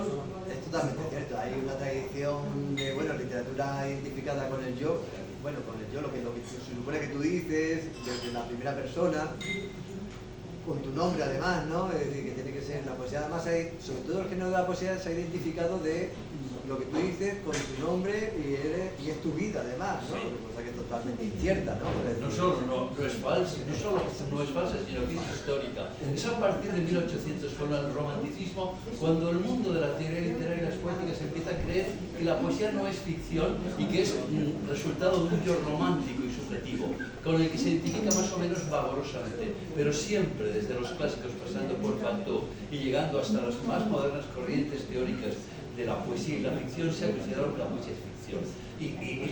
es totalmente cierto. Hay una tradición de, bueno, literatura identificada con el yo. Bueno, con el yo, lo que se supone que tú dices, desde la primera persona, con tu nombre además, ¿no? Es decir, que tiene que ser la poesía. Además, sobre todo el género de la poesía se ha identificado de lo que tú dices con tu nombre y es tu vida además, ¿no? Sí. Cosa que es totalmente incierta, ¿no? no solo no es falsa, sino que es histórica. Es a partir de 1800 con el romanticismo cuando el mundo de la teoría literaria y las poéticas empieza a creer que la poesía no es ficción y que es resultado de un yo romántico y subjetivo, con el que se identifica más o menos vagarosamente, pero siempre desde los clásicos pasando por Cantó y llegando hasta las más modernas corrientes teóricas de la poesía y la ficción, se ha considerado que la poesía es ficción. Y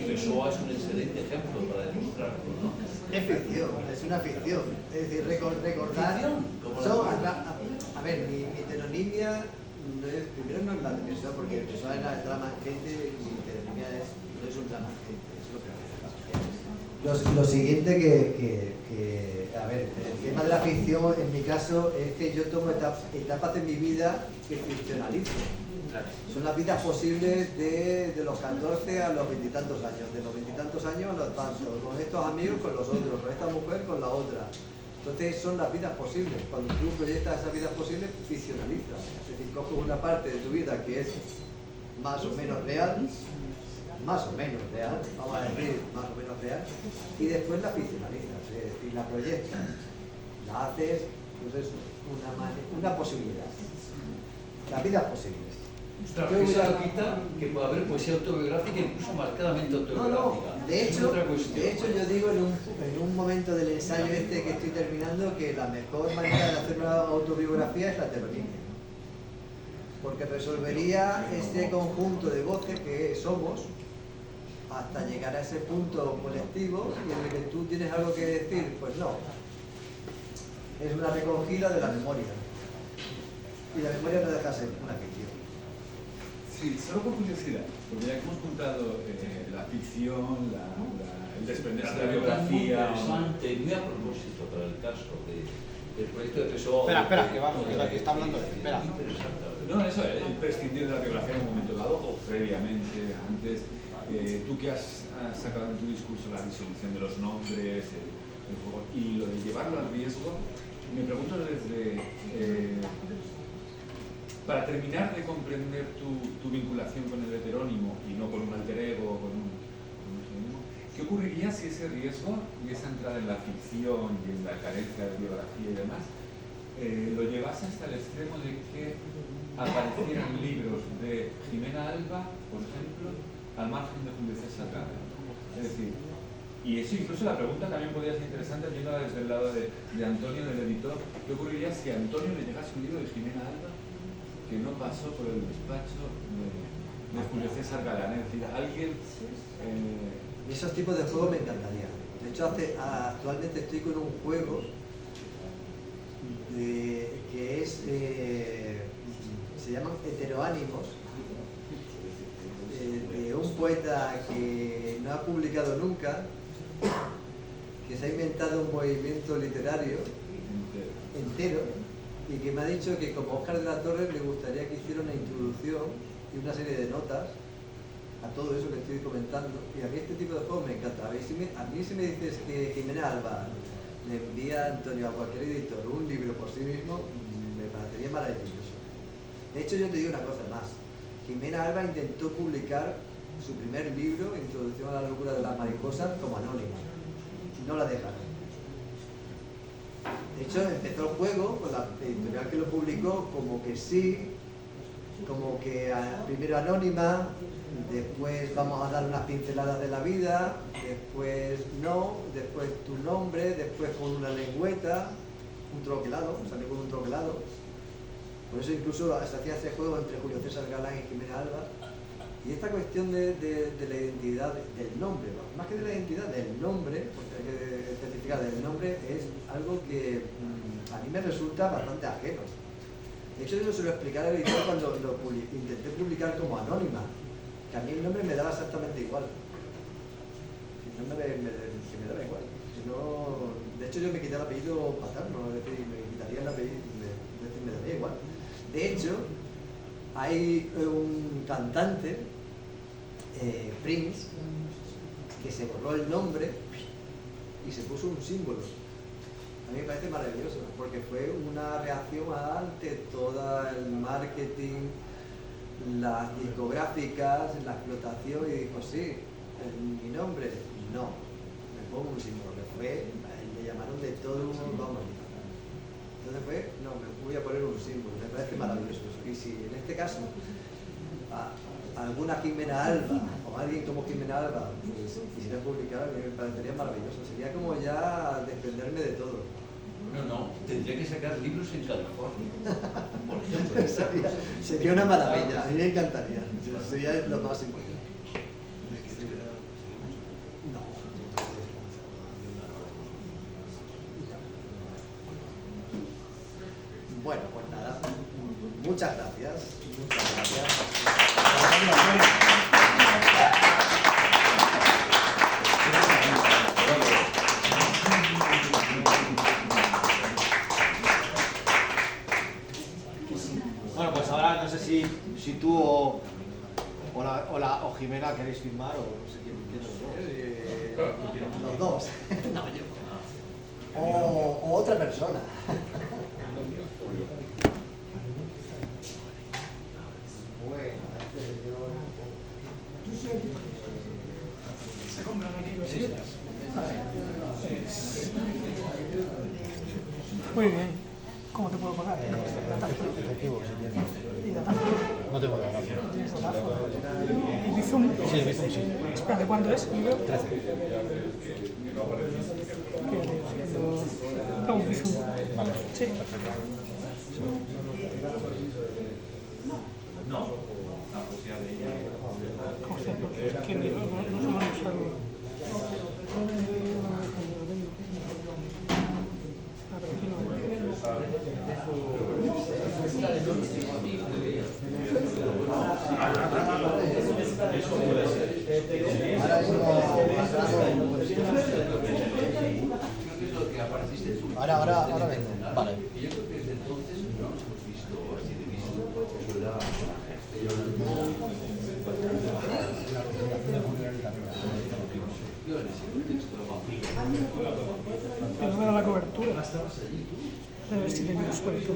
Pessoa es un excelente ejemplo para demostrarlo, ¿no? Es ficción, es una ficción. Es decir, recordar... A ver, mi heteronimia primero no es la de Pessoa, porque Pessoa era el drama gente y mi heteronimia no es un drama gente, es lo que lo siguiente a ver, el tema de la ficción en mi caso es que yo tomo etapas de mi vida que ficcionalizo. Son las vidas posibles de los 14 a los 20 y tantos años, de los 20 y tantos años a los tantos, con estos amigos, con los otros, con esta mujer, con la otra. Entonces son las vidas posibles. Cuando tú proyectas esas vidas posibles, ficcionalizas. Es decir, coges una parte de tu vida que es más o menos real, vamos a decir, más o menos real, y después la ficcionalizas, es decir, la proyectas, la haces, pues eso, una posibilidad. Las vidas posibles. Eso quita que puede haber poesía autobiográfica, incluso marcadamente autobiográfica. De hecho yo digo en un momento del ensayo este que estoy terminando que la mejor manera de hacer una autobiografía es la heteronimia. Porque resolvería este conjunto de voces que somos hasta llegar a ese punto colectivo y en el que tú tienes algo que decir. Pues no. Es una recogida de la memoria. Y la memoria no deja de ser una ficción. Sí, solo por curiosidad, porque ya que hemos juntado la ficción, el desprenderse de la biografía... Muy interesante, muy a propósito para el caso del proyecto de Pessoa. Espera, que vamos, que está hablando de... Espera. No, eso, el prescindir de la biografía en un momento dado o previamente, antes. Tú que has sacado en tu discurso la disolución de los nombres, el juego, y lo de llevarlo al riesgo, me pregunto desde... para terminar de comprender tu vinculación con el heterónimo y no con un alter ego o con un pseudónimo, ¿qué ocurriría si ese riesgo y esa entrada en la ficción y en la carencia de biografía y demás lo llevase hasta el extremo de que aparecieran libros de Jimena Alba, por ejemplo, al margen de Julio César Gala? Es decir, y eso incluso la pregunta también podría ser interesante viéndola desde el lado de Antonio, del editor. ¿Qué ocurriría si a Antonio le llegase un libro de Jimena Alba que no pasó por el despacho de Julio César Galán? Es decir, alguien... Esos tipos de juegos me encantarían. De hecho, actualmente estoy con un juego que es... se llaman heteroánimos, de un poeta que no ha publicado nunca, que se ha inventado un movimiento literario entero y que me ha dicho que como Óscar de la Torre le gustaría que hiciera una introducción y una serie de notas a todo eso que estoy comentando. Y a mí este tipo de juegos me encanta. A mí si me dices que Jimena Alba le envía a Antonio a cualquier editor un libro por sí mismo, me parecería maravilloso. De hecho, yo te digo una cosa más. Jimena Alba intentó publicar su primer libro, Introducción a la locura de las mariposas, como anónima. No la dejaron. De hecho, empezó el juego con la editorial que lo publicó como que sí, como que primero anónima, después vamos a dar unas pinceladas de la vida, después no, después tu nombre, después con una lengüeta, un troquelado, salió con un troquelado. Por eso incluso se hacía ese juego entre Julio César Galán y Jimena Alba. Y esta cuestión de la identidad del nombre, más que de la identidad del nombre, porque hay que especificar del nombre, es algo que a mí me resulta bastante ajeno. De hecho, yo se lo expliqué al editor cuando intenté publicar como anónima, que a mí el nombre me daba exactamente igual. El nombre me daba igual. Si no, de hecho, yo me quité el apellido paterno, es decir, me quitaría el apellido, me daría igual. De hecho, hay un cantante, Prince, que se borró el nombre y se puso un símbolo. A mí me parece maravilloso, porque fue una reacción ante todo el marketing, las discográficas, la explotación, y dijo, sí, mi nombre, no, me pongo un símbolo. Le llamaron de todo, vamos. Entonces fue, no, me voy a poner un símbolo, me parece maravilloso. Y si en este caso alguna Jimena Alba o alguien como Jimena Alba pues, quisiera publicar, me parecería maravilloso. Sería como ya desprenderme de todo. No, tendría que sacar libros en California, por ejemplo. Sería una maravilla, a mí me encantaría. Sería lo más importante. Bueno, pues nada, muchas gracias. Muchas gracias. Bueno, pues ahora no sé si tú o Jimena queréis firmar o no sé quién de los dos. Los dos. No, yo. O otra persona. Muy bien. ¿Cómo te puedo pagar? Efectivo, si tienes. ¿Y datáfono? No tengo datáfono. ¿Tienes datáfono? ¿Y Bizum? Sí, Bizum sí. Espera, ¿de cuánto es? 13. Hago un Bizum. Vale. Sí. Perfecto. No, la poesía de ella. ¿Cómo se llama? Que no suelo usarlo. Ahora vengo. Vale. Y yo creo que desde entonces no nos hemos visto así de visto. Eso era yo en ese contexto Pero no era la cobertura. Debe ver si tenía suelto.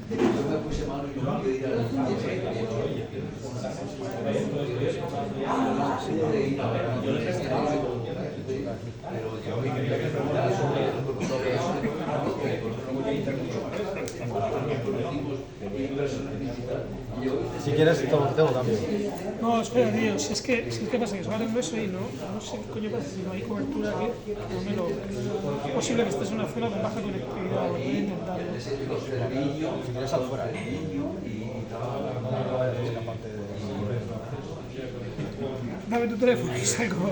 yo me puse malo y no quería ir a la pero yo me quería preguntar sobre eso Si quieres, tengo cambio. No, espera, tío, si es que pasa que solo tengo eso y no sé qué coño pasa si no hay cobertura aquí. No me lo... Es posible que estés en una zona con baja conectividad, voy a intentarlo. Si quieres, sal fuera, Dame tu teléfono y salgo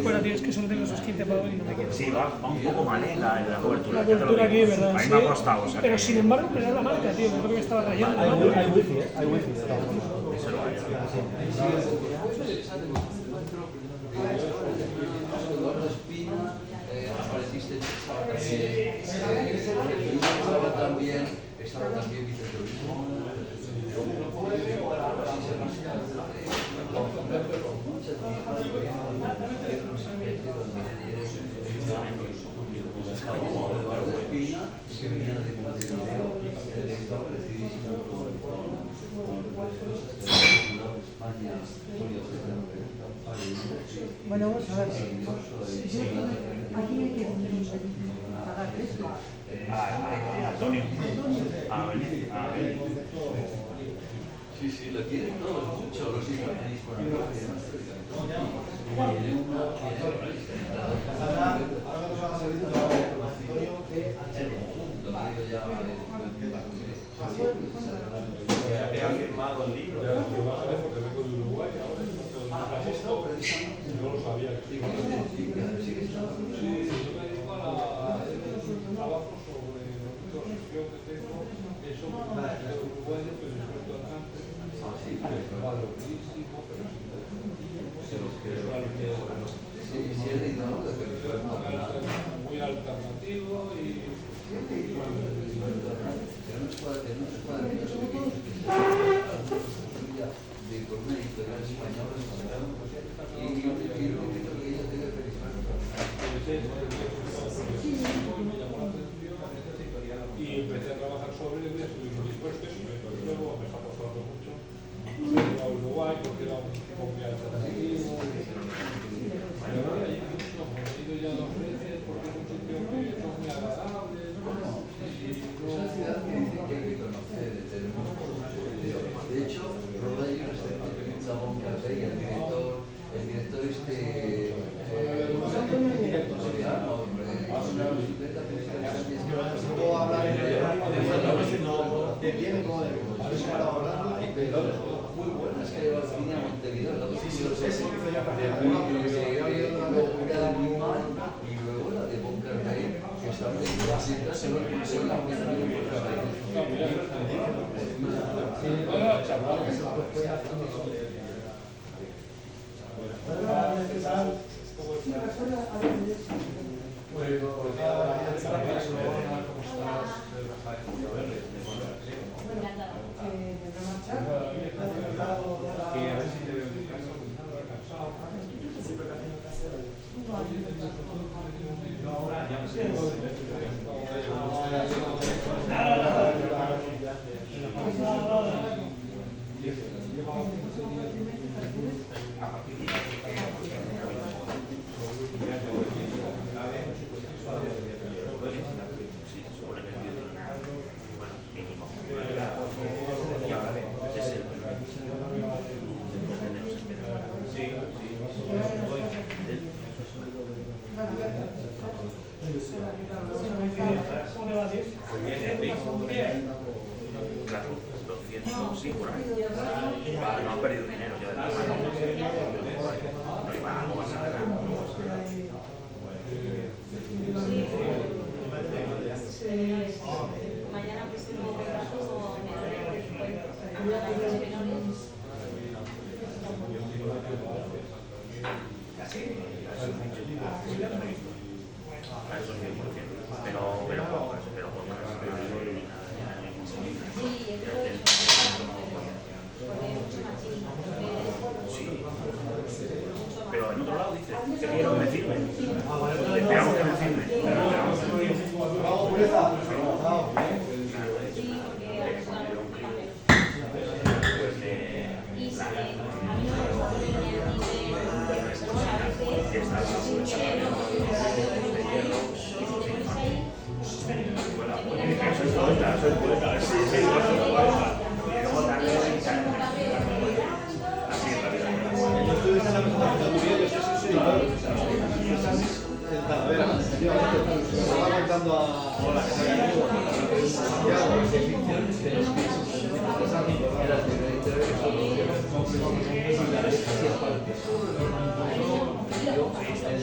fuera, tío, es que solo tengo esos 15 pavos y no me quiero. Sí, va un poco mal, la cobertura. La cobertura aquí, ¿verdad? A mí Sí. me ha costado, o sea, Pero que- sin embargo me da la marca, tío, creo que me estaba rayando. Hay wifi, hay wifi. Eso lo hay. Eduardo Espina, apareciste estaba también Vicente Obispo. Eduardo Espina, que venía de Montevideo, el lector crecidísimo por España, bueno, vamos a ver. Aquí hay que pagar esto. Antonio. Sí, lo quieren todos mucho, los israelíes por ahora. Había firmado el libro. Porque vengo de Uruguay ahora, no lo sabía. Sí, yo me dedico a un trabajo sobre la exposición que tengo, eso de uruguayo, pero expuesto al cáncer. Cuadro bellísimo, pero muy alternativo y de por una editorial española y yo creo que ella debe revisar. Y empecé a trabajar sobre él y estuvimos dispuestos y luego me está pasando mucho. Me he ido a Uruguay porque era un tipo muy alternativo. Pero ahora he ido ya 2 veces porque es un sitio que son muy agradables. Esa ciudad que dice que hay que conocer, de hecho, Roda hay una serie de películas Boncarrey, el director coreano, una bicicleta que puedo hablar de bien como de muy buenas que lleva Cine a Montevideo, la y luego la de Boncarrey, que está muy bien, Sí, por ahí. No han perdido dinero ya de la mano. No iba a pasar nada. Mañana pues tengo un trabajo menores. Pero en otro lado dice que quiero que me firmen. Esperamos que me firmen.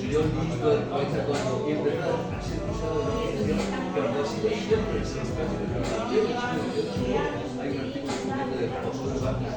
Yo listo el poeta cuando en verdad has empezado la ficción, pero no ha sido siempre. Hay un artículo de José Vargas,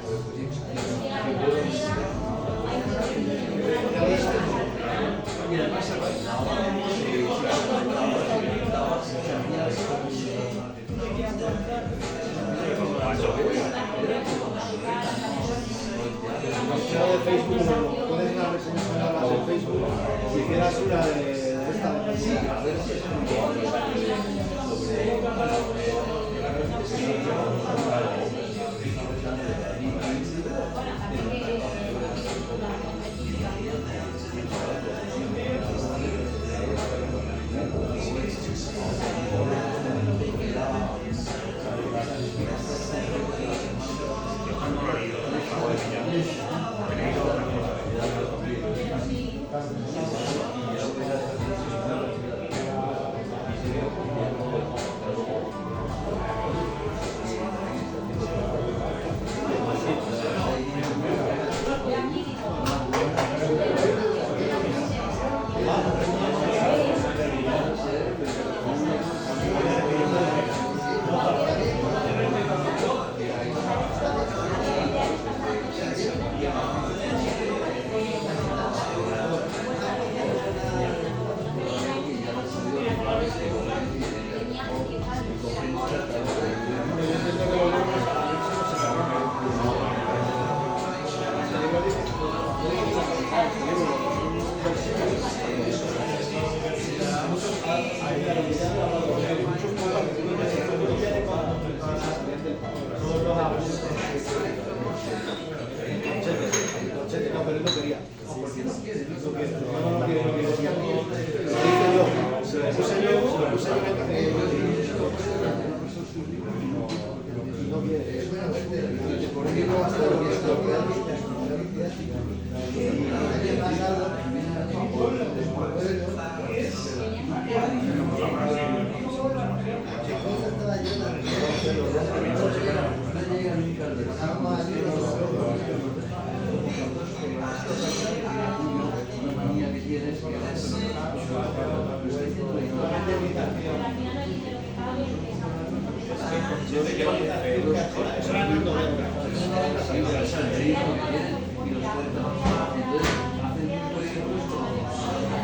El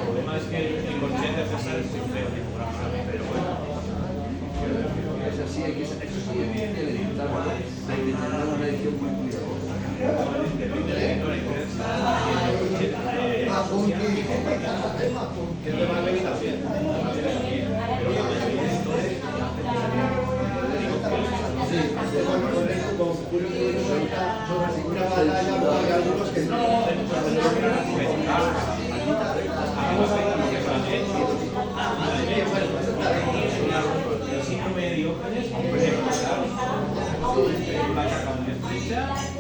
problema es que el consciente de César es muy feo, pero bueno. Es así, eso sí, hay que editarlo, hay que tener una edición muy cuidadosa.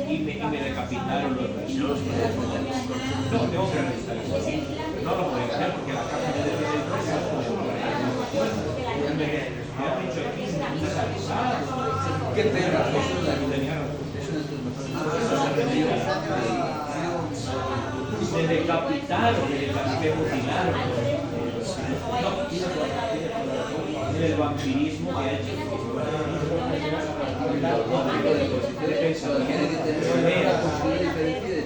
Y me decapitaron los versos. No, tengo que revisar eso. No lo voy a hacer porque la caja de me ha dicho Qué pena, me decapitaron, me mutilaron. El vampirismo que ha hecho. Tiene que tener una posible diferencia de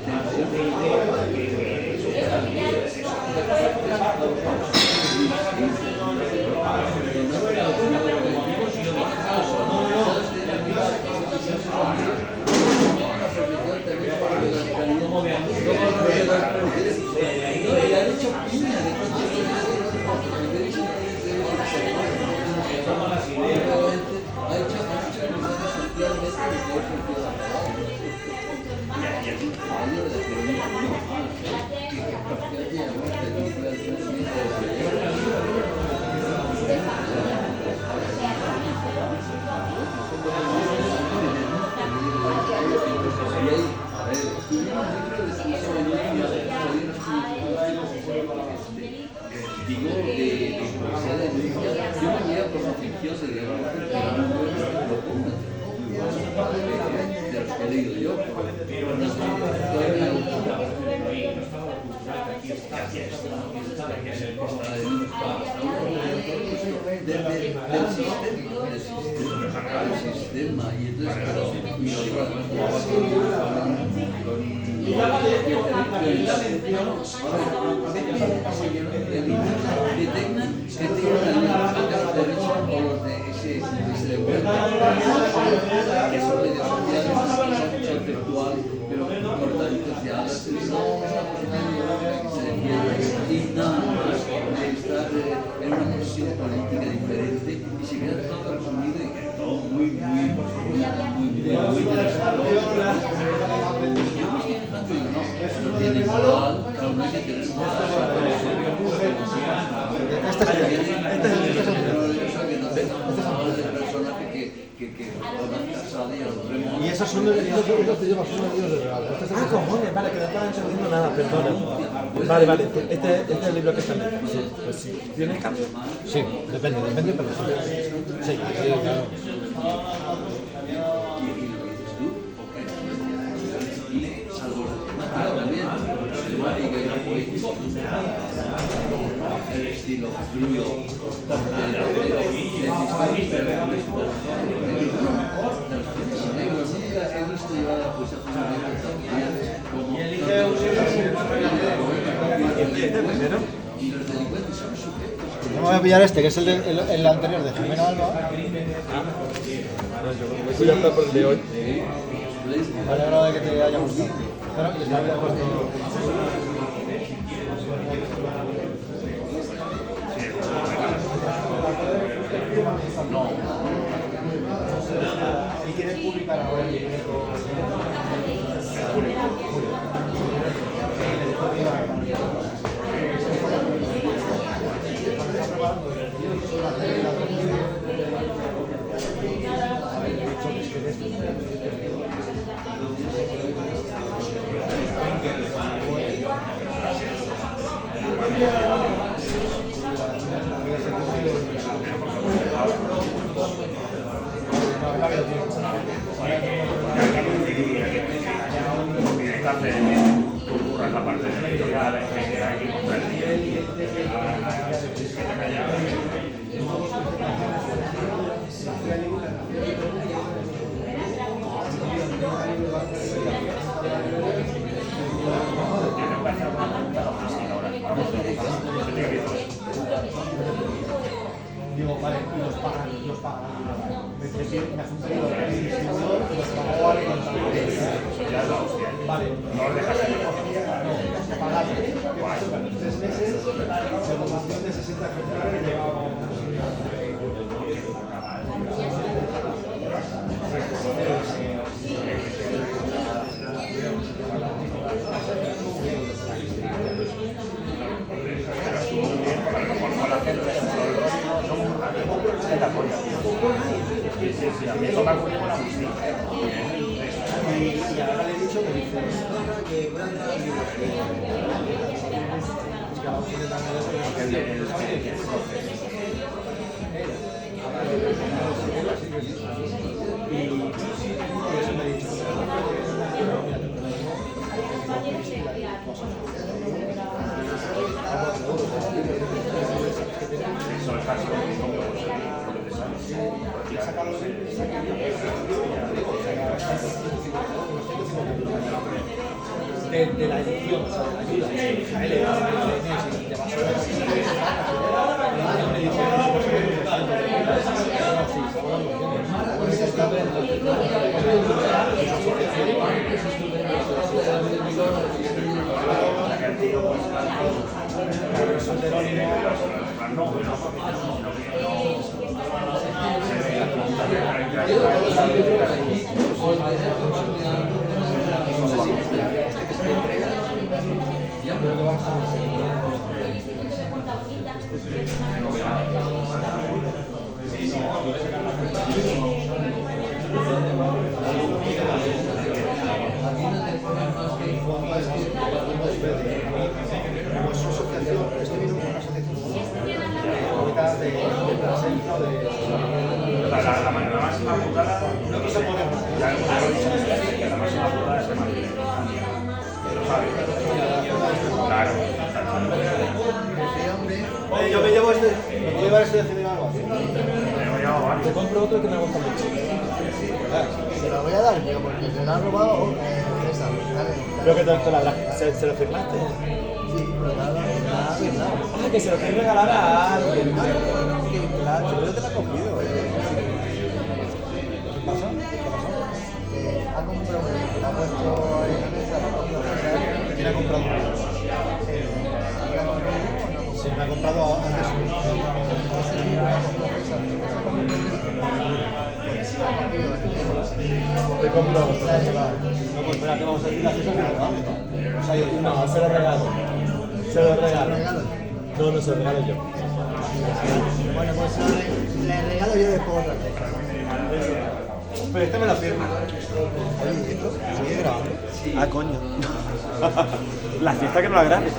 Y esos son los libros de regalo. Ah, cojones, vale, que no estaba entendiendo nada, perdona. Vale, este es el libro que está en pues sí. ¿Tiene cambio? Sí, depende, pero sí. Sí, claro. El estilo fluido No voy a pillar este, que es el anterior de Jimeno Alba. Voy a estar por el de hoy. Me alegro de que te haya gustado. Pero les había puesto... ¿Y quieres publicar ahora? la parte de editorial, que hay que encontrar el día Digo, vale, y los pagan. Me hace un pedido de distribuidor y los pagó al contador. Vale, no os dejas de pagar 3 meses de formación de 60 ejemplares de Sí, a mí eso me ha ocurrido con la música. Y ahora le he dicho que dice que eso me ha dicho eso es casi de la edición, o sea, de la ayuda, a él le va a y te vas la máxima jugada no quiso poner la máxima jugada es de Madrid. Lo sabe. Claro. Yo me llevo este, me puedo llevar este de cine algo así. Te compro otro que me gusta mucho. Se lo voy a dar, tío, porque se lo han robado. Creo que te lo habrás. ¿Se lo firmaste? Sí, pero nada, nada. Ah, que se lo quieres regalar a alguien. Claro, yo creo que te lo ha cogido. ¿Qué pasa? Ha comprado un libro, lo ha puesto ahí en la mesa. ¿Quién ha comprado un libro? Sí, me ha comprado antes un Te compro otro. No, pues espera, que vamos a decir las cosas que nos vamos. No, se lo regalo. Se lo regalo. No, no se lo regalo yo. Bueno, pues le regalo yo después otra cosa. Pero esta me la firma. Oye, ¿esto sigue grabando? Ah, coño. La fiesta que no la grabes.